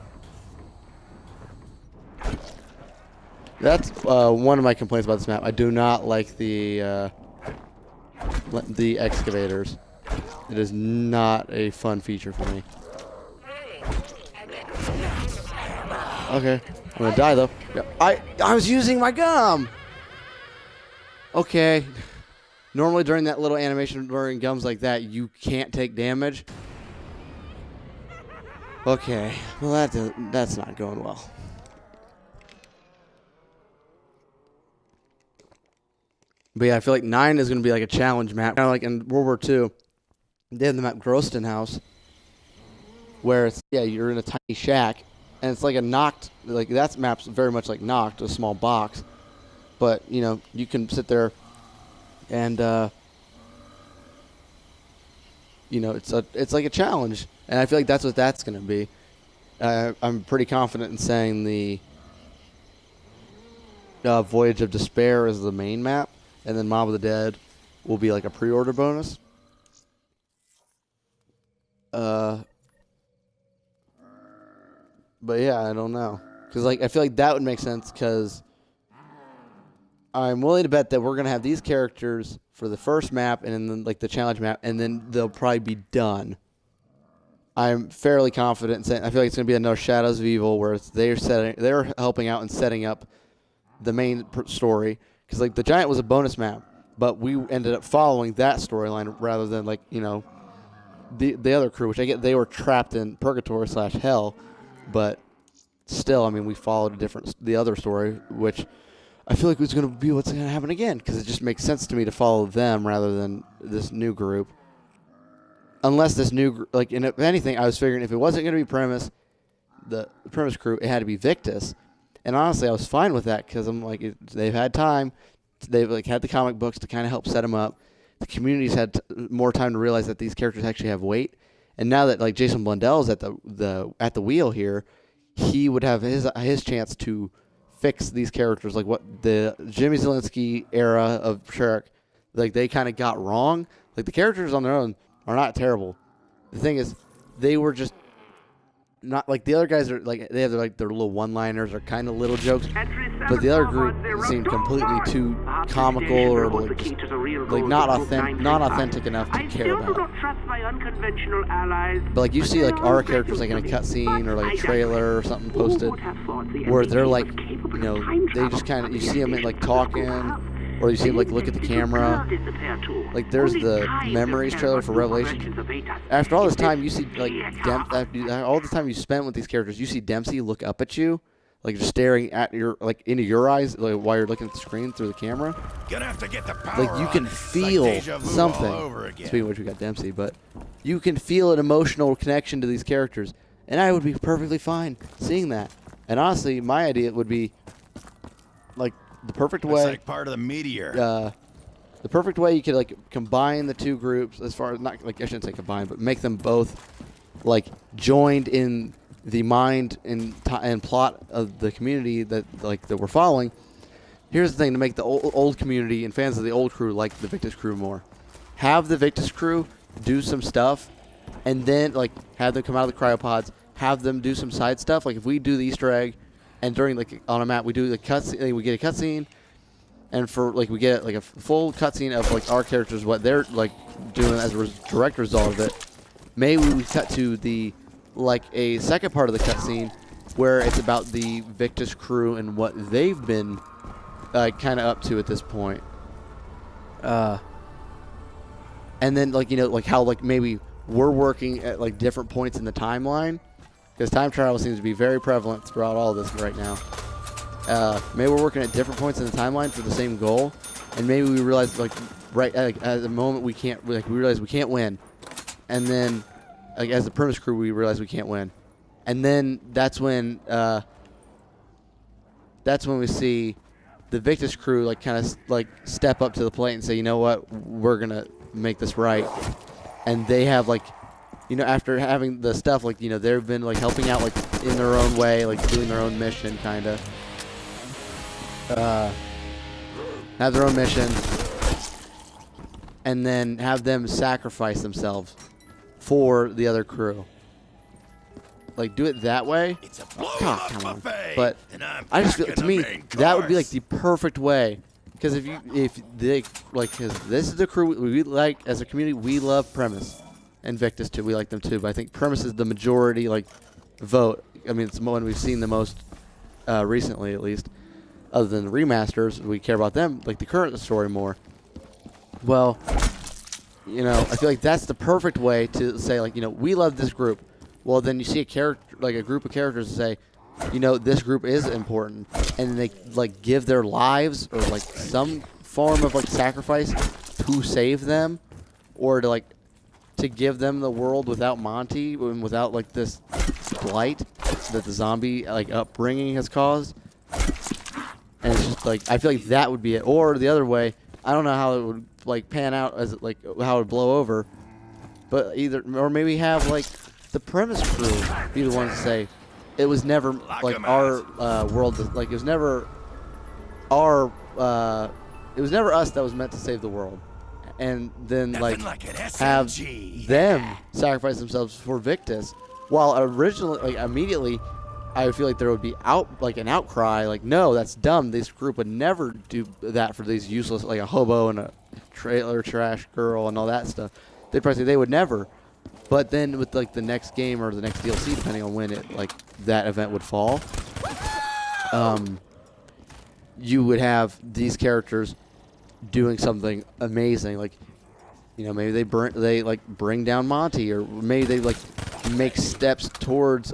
That's one of my complaints about this map. I do not like the excavators. It is not a fun feature for me. Okay, I'm gonna die though. I was using my gum. Okay. Normally during that little animation during gums like that, you can't take damage. Okay, well that's not going well. But yeah, I feel like 9 is gonna be like a challenge map, kind of like in World War II. They have the map Groston House, where it's you're in a tiny shack. And it's like a knocked, like that map's very much like knocked, a small box. But, you know, you can sit there and, you know, it's like a challenge. And I feel like that's what that's going to be. I'm pretty confident in saying the Voyage of Despair is the main map. And then Mob of the Dead will be like a pre-order bonus. But yeah, I don't know. Because like, I feel like that would make sense because I'm willing to bet that we're going to have these characters for the first map and then like the challenge map, and then they'll probably be done. I'm fairly confident in saying I feel like it's going to be another Shadows of Evil where they're helping out and setting up the main story. Because like the Giant was a bonus map, but we ended up following that storyline rather than like, you know, the other crew, which I get they were trapped in Purgatory / Hell. But still, I mean, we followed the other story, which I feel like was going to be what's going to happen again, because it just makes sense to me to follow them rather than this new group. Unless this new, like, and if anything, I was figuring if it wasn't going to be Primus, the Primus crew, it had to be Victus. And honestly, I was fine with that, because I'm like, they've had time. They've like had the comic books to kind of help set them up. The community's had more time to realize that these characters actually have weight. And now that like Jason Blundell's at the wheel here, he would have his chance to fix these characters, like what the Jimmy Zielinski era of Shrek, like they kind of got wrong. Like the characters on their own are not terrible. The thing is, they were just not like the other guys are like they have like their little one-liners or kind of little jokes, but the other group seemed completely too comical or like, just, like not authentic enough to care about. But like you see like our characters like in a cutscene or like a trailer or something posted where they're like, you know, they just kind of you see them like talking. Or you see him like look at the camera. Like there's the Memories trailer for Revelation. After all this time, you see like all the time you spent with these characters, you see Dempsey look up at you, like just staring at your like into your eyes like, while you're looking at the screen through the camera. Gonna have to get the power Like you can feel something. Speaking of which, we got Dempsey, but you can feel an emotional connection to these characters, and I would be perfectly fine seeing that. And honestly, my idea would be like. The perfect way. Like part of the meteor. The perfect way you could like combine the two groups, as far as not like I shouldn't say combine, but make them both like joined in the mind and plot of the community that we're following. Here's the thing: to make the old community and fans of the old crew like the Victus crew more, have the Victus crew do some stuff, and then like have them come out of the cryopods, have them do some side stuff. Like if we do the Easter egg. And during like on a map, we do the cutscene. We get a cutscene, and for like we get like a full cutscene of like our characters, what they're like doing as a direct result of it. Maybe we cut to the like a second part of the cutscene where it's about the Victus crew and what they've been kind of up to at this point. And then like you know like how like maybe we're working at like different points in the timeline. Because time travel seems to be very prevalent throughout all this right now. Maybe we're working at different points in the timeline for the same goal, and maybe we realize like right at the moment we realize we can't win, and then like as the Primus crew we realize we can't win, and then that's when we see the Victus crew like kind of like step up to the plate and say, you know what, we're gonna make this right, and they have like. You know, after having the stuff, like, you know, they've been, like, helping out, like, in their own way, like, doing their own mission, kind of. Have their own mission. And then have them sacrifice themselves for the other crew. Like, do it that way. God, come on. But I just feel, to me, that would be, like, the perfect way. Because if they, like, because this is the crew we like, as a community, we love Primus. And Victus too, we like them too, but I think Primus is the majority like vote. I mean, it's the one we've seen the most recently, at least, other than the remasters. We care about them, like the current story more. Well, you know, I feel like that's the perfect way to say, like, you know, we love this group. Well, then you see a character, like a group of characters, and say, you know, this group is important, and they like give their lives or like some form of like sacrifice to save them, or to like. To give them the world without Monty and without like this blight that the zombie like upbringing has caused, and it's just like I feel like that would be it. Or the other way, I don't know how it would like pan out as like how it would blow over, but either or maybe have like the Primus crew be the ones to say it was never like our world, like it was never our it was never us that was meant to save the world. And then like have them sacrifice themselves for Victus, while originally, like immediately, I feel like there would be an outcry, like no, that's dumb. This group would never do that for these useless, like a hobo and a trailer trash girl and all that stuff. They'd probably say they would never. But then with like the next game or the next DLC, depending on when it like that event would fall, you would have these characters doing something amazing, like, you know, maybe they bring down Monty, or maybe they like make steps towards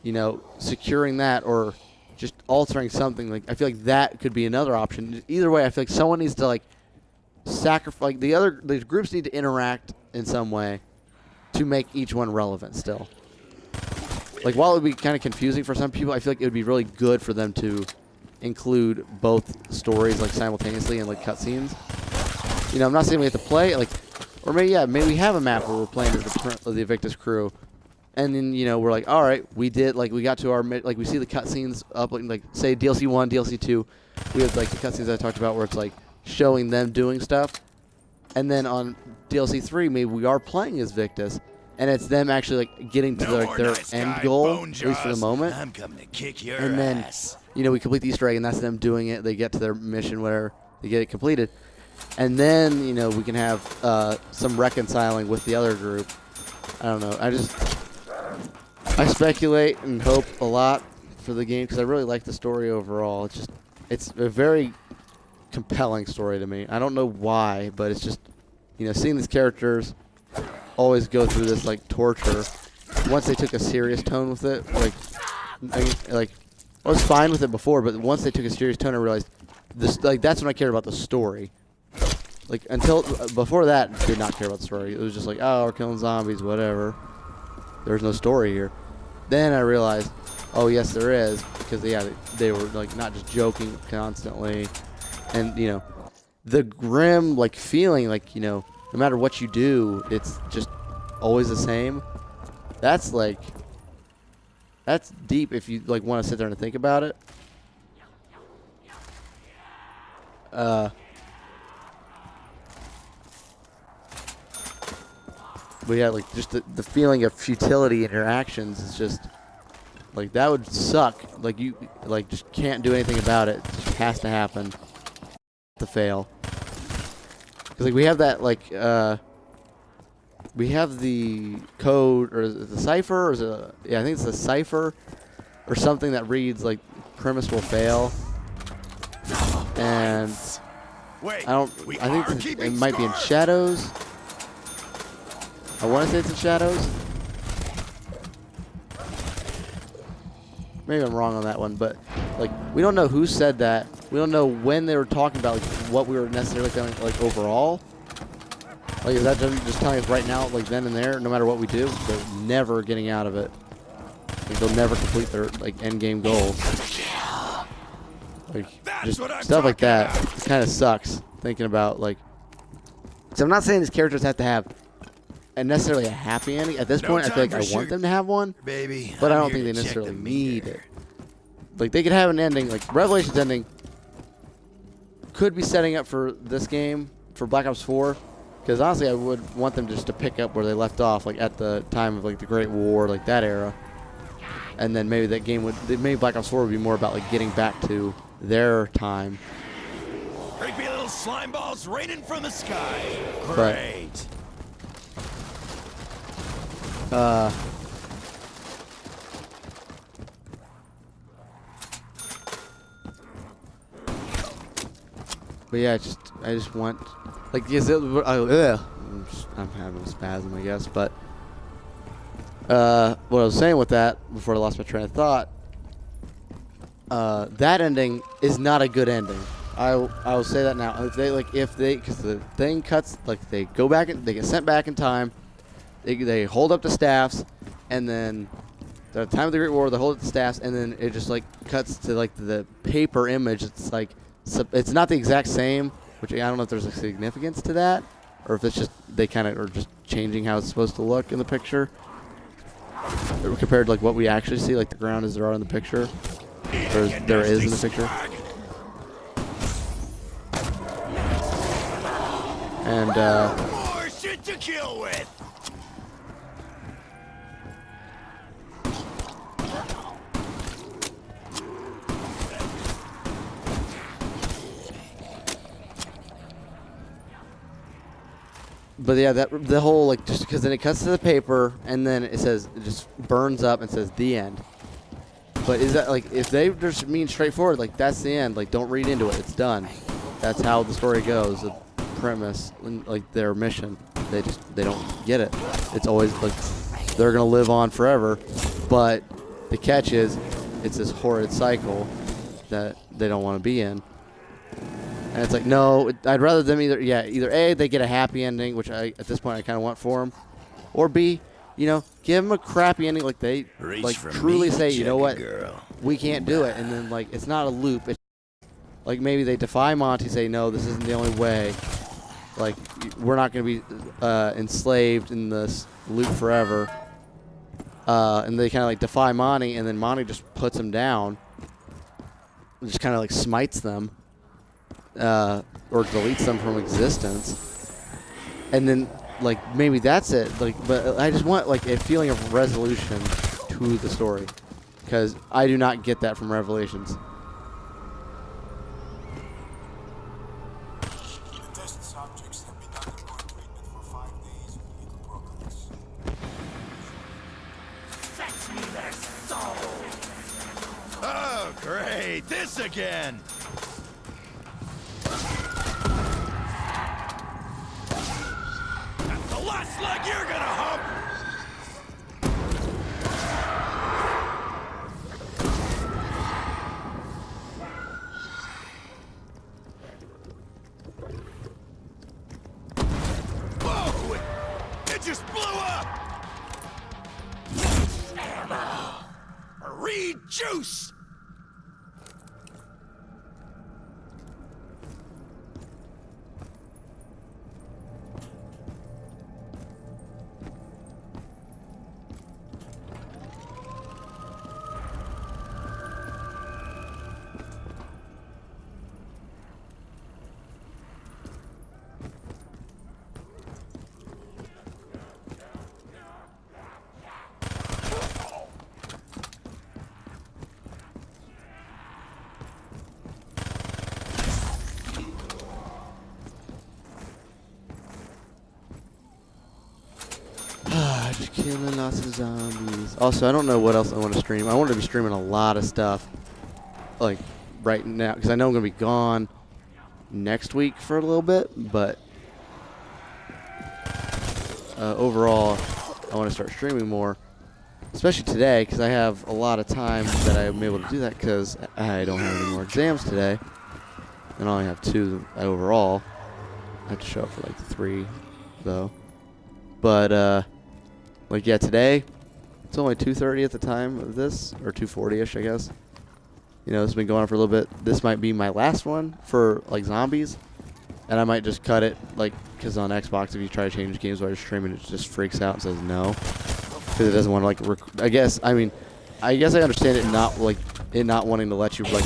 you know, securing that, or just altering something. Like I feel like that could be another option. Either way, I feel like someone needs to like sacrifice the groups need to interact in some way to make each one relevant still. Like while it would be kind of confusing for some people, I feel like it would be really good for them to include both stories like simultaneously and like cutscenes. You know, I'm not saying we have to play like, or maybe we have a map where we're playing as the Victus crew, And then, you know, we're like, all right, we did, like, we got to our, like, we see the cutscenes up, like, say, DLC 1, DLC 2. We have, like, the cutscenes I talked about where it's, like, showing them doing stuff. And then on DLC 3, maybe we are playing as Victus. And it's them actually, like, getting to, like, their end goal, at least for the moment. I'm coming to kick your And then, you know, we complete the Easter egg, and that's them doing it. They get to their mission, whatever. They get it completed. And then, you know, we can have some reconciling with the other group. I don't know. I speculate and hope a lot for the game because I really like the story overall. It's a very compelling story to me. I don't know why, but it's just, you know, seeing these characters always go through this, like, torture. Once they took a serious tone with it, like, I was fine with it before, but once they took a serious tone, I realized this, like, that's when I cared about the story. Like, until before that, did not care about the story. It was just like, oh, we're killing zombies, whatever. There's no story here. Then I realized, oh yes, there is, because they were, like, not just joking constantly, and, you know, the grim, like, feeling, like, you know, no matter what you do, it's just always the same. That's, like, that's deep if you, like, want to sit there and think about it. But yeah, like, just the feeling of futility in your actions is just, like, that would suck. Like, you, like, just can't do anything about it. It just has to happen to fail. Because, like, we have that, like, we have the code, or is it the cipher, or is it, yeah, I think it's the cipher, or something that reads, like, premise will fail. And I think it might be in Shadows. I want to say it's in Shadows. Maybe I'm wrong on that one, but, like, we don't know who said that. We don't know when they were talking about, like, what we were necessarily telling, like, overall. Like, is that just telling us right now, like, then and there, no matter what we do, they're never getting out of it. Like, they'll never complete their, like, end game goal. Like, just stuff like that. It kind of sucks thinking about, like. So I'm not saying these characters have to have necessarily a happy ending. At this point, I feel like I want them to have one, but I don't think they necessarily need it. Like, they could have an ending, like Revelations ending could be setting up for this game, for Black Ops 4, because honestly I would want them just to pick up where they left off, like at the time of, like, the Great War, like that era. And then maybe that game would, maybe Black Ops 4 would be more about, like, getting back to their time. Creepy little slime balls raining from the sky. Great. But yeah, I just want, like, is it, I'm having a spasm, I guess, but what I was saying with that before I lost my train of thought, that ending is not a good ending. I will say that now. If they because the thing cuts, like, they go back and they get sent back in time. They hold up the staffs, and then at the time of the Great War, they hold up the staffs, and then it just, like, cuts to, like, the paper image. It's like, it's not the exact same, which I don't know if there's a significance to that, or if it's just they kind of are just changing how it's supposed to look in the picture compared to, like, what we actually see, like the ground as there are in the picture, or there is in the picture. And More shit to kill with. but yeah, the whole, like, just because then it cuts to the paper and then it says, it just burns up and says the end. But is that, like, if they just mean straightforward, like, that's the end, like, don't read into it, it's done. That's how the story goes. The premise, like, their mission, they don't get it. It's always like they're gonna live on forever, but the catch is it's this horrid cycle that they don't want to be in. And it's like, no, I'd rather them either A, they get a happy ending, which at this point I kind of want for them, or B, you know, give them a crappy ending, like they truly say, you know what, we can't do it, and then, like, it's not a loop. It's like maybe they defy Monty, say, no, this isn't the only way. Like, we're not going to be enslaved in this loop forever. and they kind of like defy Monty, and then Monty just puts them down, just kind of like smites them, or deletes them from existence, and then like maybe that's it. Like, but I just want like a feeling of resolution to the story, because I do not get that from Revelations. Test subjects have been undergoing treatment for 5 days with little progress. Fetch me their soul! Oh, great! This again! That's the last leg you're gonna hump! Whoa! It just blew up! Ammo! Reed juice! Just killing lots of zombies. Also, I don't know what else I want to stream. I want to be streaming a lot of stuff, like right now, because I know I'm gonna be gone next week for a little bit. But overall, I want to start streaming more, especially today, because I have a lot of time that I'm able to do that because I don't have any more exams today, and I only have 2 overall. I have to show up for like 3, though. But like, yeah, today, it's only 2:30 at the time of this, or 2:40-ish, I guess. You know, it's been going on for a little bit. This might be my last one for, like, zombies. And I might just cut it, like, because on Xbox, if you try to change games while you're streaming, it just freaks out and says no. Because it doesn't want to, like, I guess I understand it not, like, it not wanting to let you, like,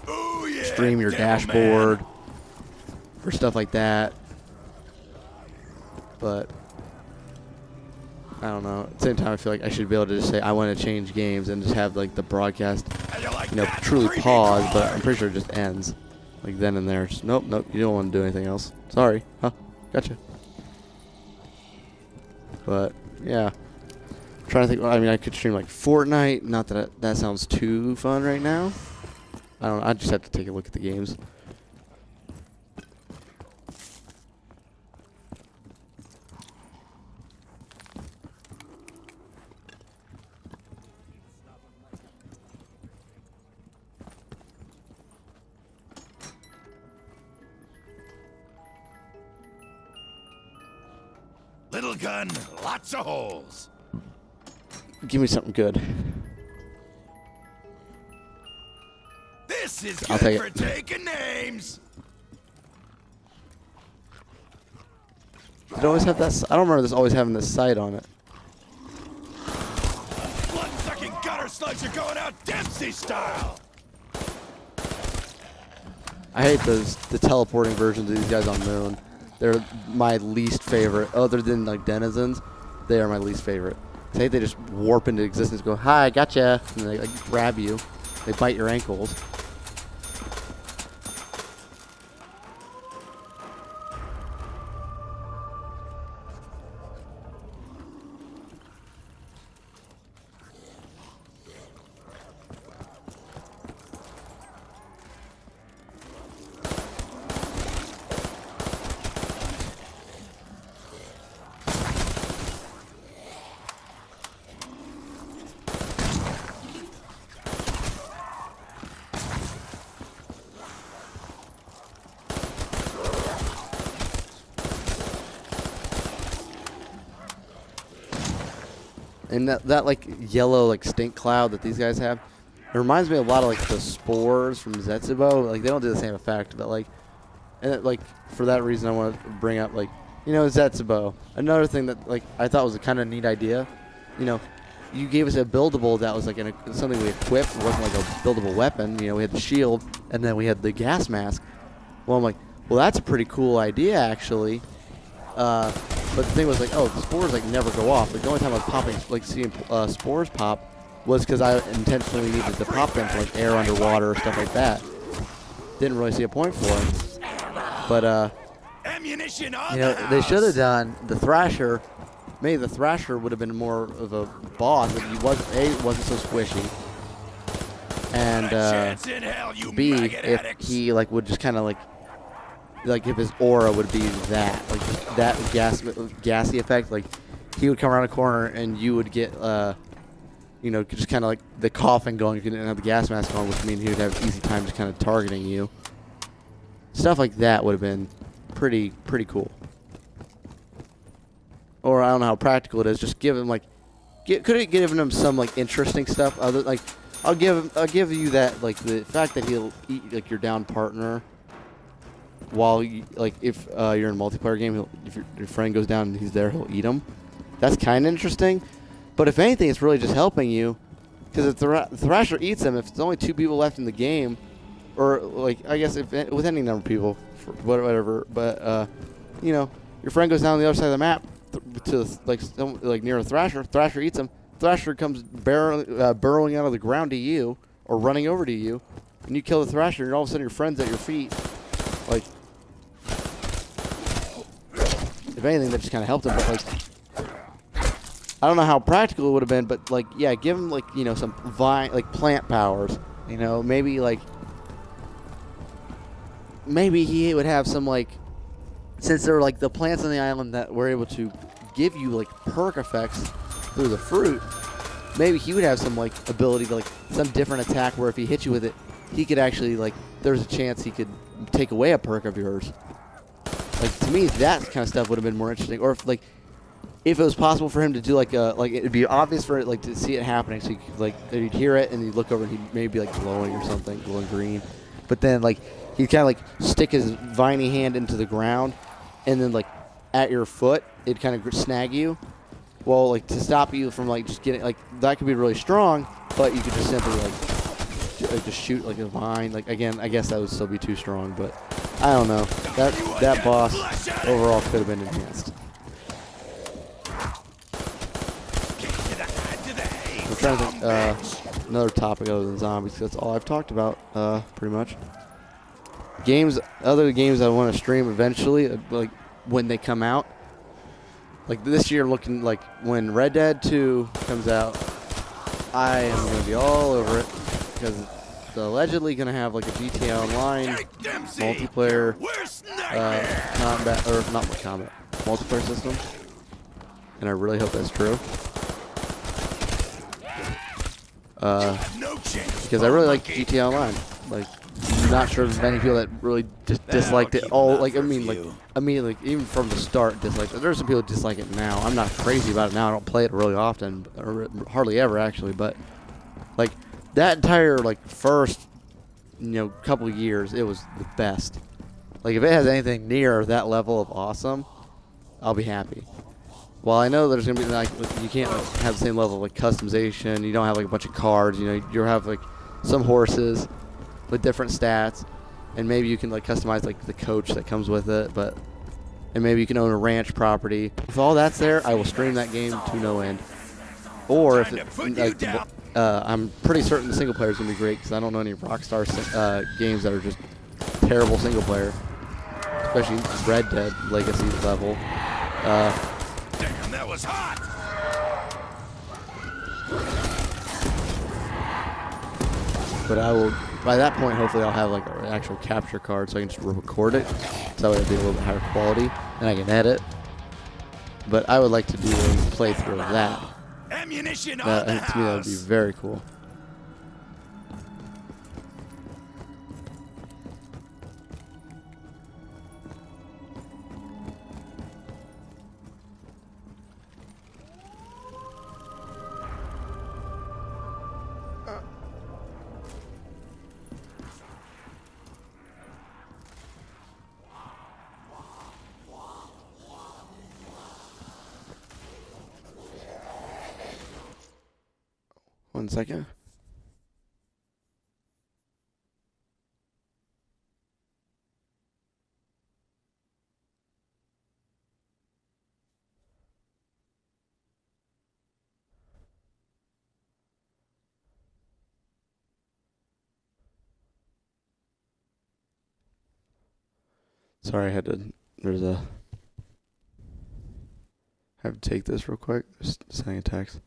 Ooh, yeah, stream your devil dashboard man. or stuff like that. But I don't know. At the same time, I feel like I should be able to just say I want to change games and just have like the broadcast, How you like you know, that, truly creepy pause. But crawler? I'm pretty sure it just ends, like then and there. Just, nope, you don't want to do anything else. Sorry, huh? Gotcha. But yeah, I'm trying to think. I mean, I could stream like Fortnite. Not that that sounds too fun right now. I don't know. I just have to take a look at the games. Little gun, lots of holes. Give me something good. This is I'll good take for it. taking names. Did it always have that? I don't remember this always having this sight on it. Blood-sucking gutter slugs are going out Dempsey style. I hate the teleporting versions of these guys on Moon. They're my least favorite. Other than like denizens, they are my least favorite. I hate they just warp into existence, go, hi, gotcha, and they like grab you. They bite your ankles. And that like yellow like stink cloud that these guys have, it reminds me a lot of like the spores from Zetsubo. Like they don't do the same effect, but like, and it, like for that reason I want to bring up like, you know, Zetsubo. Another thing that like I thought was a kind of neat idea you know, you gave us a buildable that was like something we equipped. It wasn't like a buildable weapon. You know, we had the shield, and then we had the gas mask. Well, I'm like, well, that's a pretty cool idea, actually. But the thing was like, oh, the spores like never go off. Like the only time I was popping, like seeing spores pop, was because I intentionally needed to pop them for like air underwater or stuff like that. Didn't really see a point for it. But Ammunition on you know, the they should have house. done the Thrasher. Maybe the Thrasher would have been more of a boss. If he wasn't so squishy, and Chance in hell, you B, maggot if addicts. he like would just kind of like if his aura would be that, like just that gassy effect. Like he would come around a corner and you would get you know, just kind of like the coughing going if you didn't have the gas mask on, which means he would have easy time just kind of targeting you. Stuff like that would have been pretty cool. Or I don't know how practical it is. Just give him like, could it given him some like interesting stuff? Other like, I'll give you that, like the fact that he'll eat like your down partner. While you, like if you're in a multiplayer game, if your friend goes down and he's there, he'll eat him. That's kind of interesting. But if anything, it's really just helping you, because if the Thrasher eats him, if there's only 2 people left in the game, or like I guess if with any number of people, whatever. But you know, your friend goes down the other side of the map to like near a Thrasher. Thrasher eats him. Thrasher comes burrowing out of the ground to you, or running over to you, and you kill the Thrasher, and all of a sudden your friend's at your feet. Like, if anything, that just kind of helped him. But like, I don't know how practical it would have been, but like, yeah, give him like, you know, some plant powers. You know, maybe he would have some like, since there were like the plants on the island that were able to give you like perk effects through the fruit. Maybe he would have some like ability to like some different attack where if he hit you with it, he could actually like there's a chance he could take away a perk of yours. Like to me, that kind of stuff would have been more interesting. Or if it was possible for him to do like it'd be obvious for it like to see it happening, so you could, like you'd hear it and you'd look over and he'd maybe like glowing or something, glowing green. But then like he'd kind of like stick his viney hand into the ground, and then like at your foot it'd kind of snag you. Well, like to stop you from like just getting like that could be really strong, but you could just simply like just shoot like a vine. Like again, I guess that would still be too strong, but I don't know. That boss overall could have been enhanced. I'm trying to think another topic other than zombies. 'Cause that's all I've talked about, pretty much. Other games I want to stream eventually, like when they come out. Like this year, looking like when Red Dead 2 comes out, I am going to be all over it because it's allegedly going to have like a GTA Online multiplayer combat, or not combat, multiplayer system, and I really hope that's true. Because I really like GTA Online. Like, I'm not sure of many people that really just disliked it. All like, I mean, like even from the start, disliked it. There's some people who dislike it now. I'm not crazy about it now. I don't play it really often, or hardly ever actually. But like that entire like first, couple of years, it was the best. Like if it has anything near that level of awesome, I'll be happy. Well, I know there's gonna be like you can't have the same level of like customization. You don't have like a bunch of cards. You have like some horses with different stats, and maybe you can like customize like the coach that comes with it. And maybe you can own a ranch property. If all that's there, I will stream that game to no end. Or if it, I'm pretty certain the single player is gonna be great because I don't know any Rockstar games that are just terrible single player, especially Red Dead Legacy level. Damn, that was hot! But I will, by that point, hopefully I'll have like an actual capture card so I can just record it. So that way it'll be a little bit higher quality and I can edit. But I would like to do a playthrough of that. Ammunition on the To me that would be very cool. 1 second. Sorry, I had to. Have to take this real quick. Just sending a text.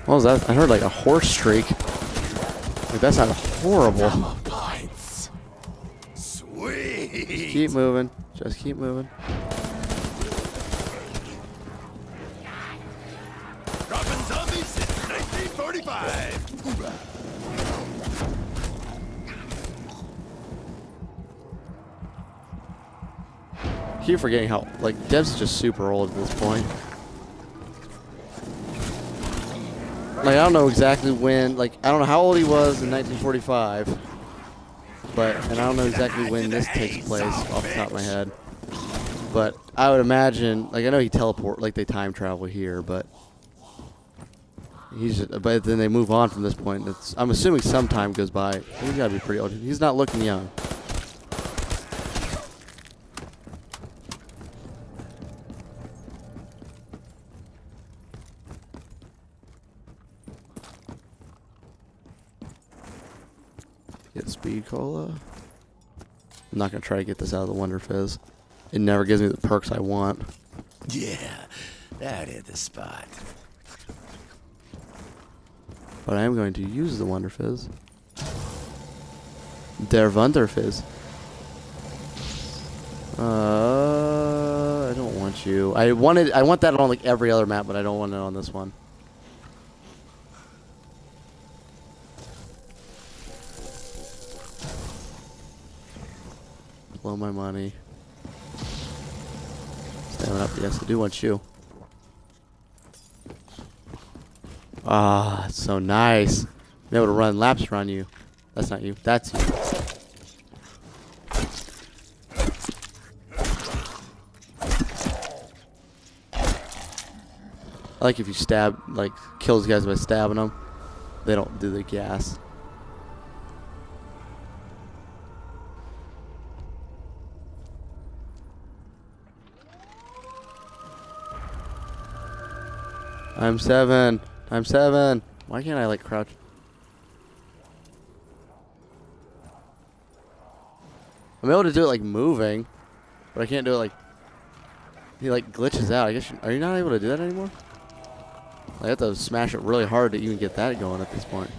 What was that? I heard like a horse shriek. Like that sounded horrible. Points. Sweet. Just keep moving. Just keep moving. Dropping zombies since 1945. Keep forgetting how like Dev's just super old at this point. Like I don't know exactly when. Like I don't know how old he was in 1945, and I don't know exactly when this takes place off the top of my head. But I would imagine, like I know he they time travel here, but but then they move on from this point. I'm assuming some time goes by. He's gotta be pretty old. He's not looking young. Get speed cola. I'm not gonna try to get this out of the Wonder Fizz. It never gives me the perks I want. Yeah, that hit the spot. But I am going to use the Wonder Fizz. Der Wonder Fizz. I don't want you. I want that on like every other map, but I don't want it on this one. Blow my money. Standing up, yes, I do want you. Ah, it's so nice. Be able to run laps around you. That's not you. That's you. I like if you kill these guys by stabbing them. They don't do the gas. I'm 7. I'm 7. Why can't I like crouch? I'm able to do it like moving, but I can't do it like. He like glitches out. I guess. Are you not able to do that anymore? I have to smash it really hard to even get that going at this point.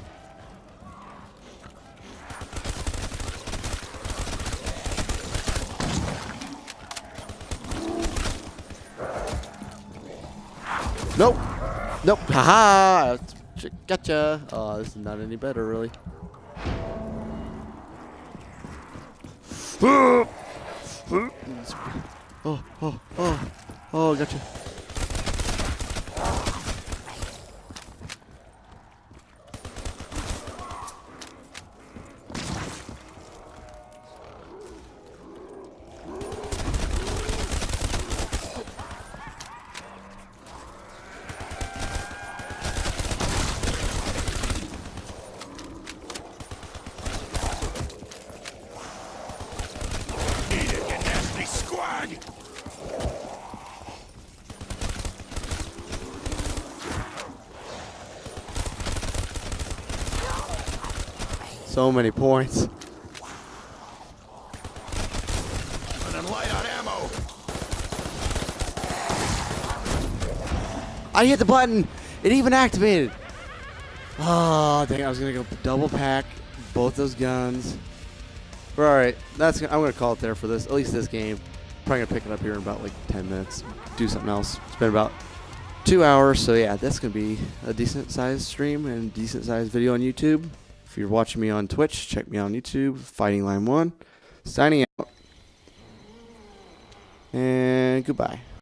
Nope. Nope. Haha. Gotcha. Oh, this is not any better, really. Oh, gotcha. So many points. Running light on ammo. I hit the button. It even activated. Oh, dang, I was going to go double pack both those guns. All right, I'm going to call it there for this, at least this game. Probably going to pick it up here in about like 10 minutes, do something else. It's been about 2 hours, so yeah, that's going to be a decent-sized stream and decent-sized video on YouTube. If you're watching me on Twitch, check me out on YouTube, Fighting Line 1. Signing out. And goodbye.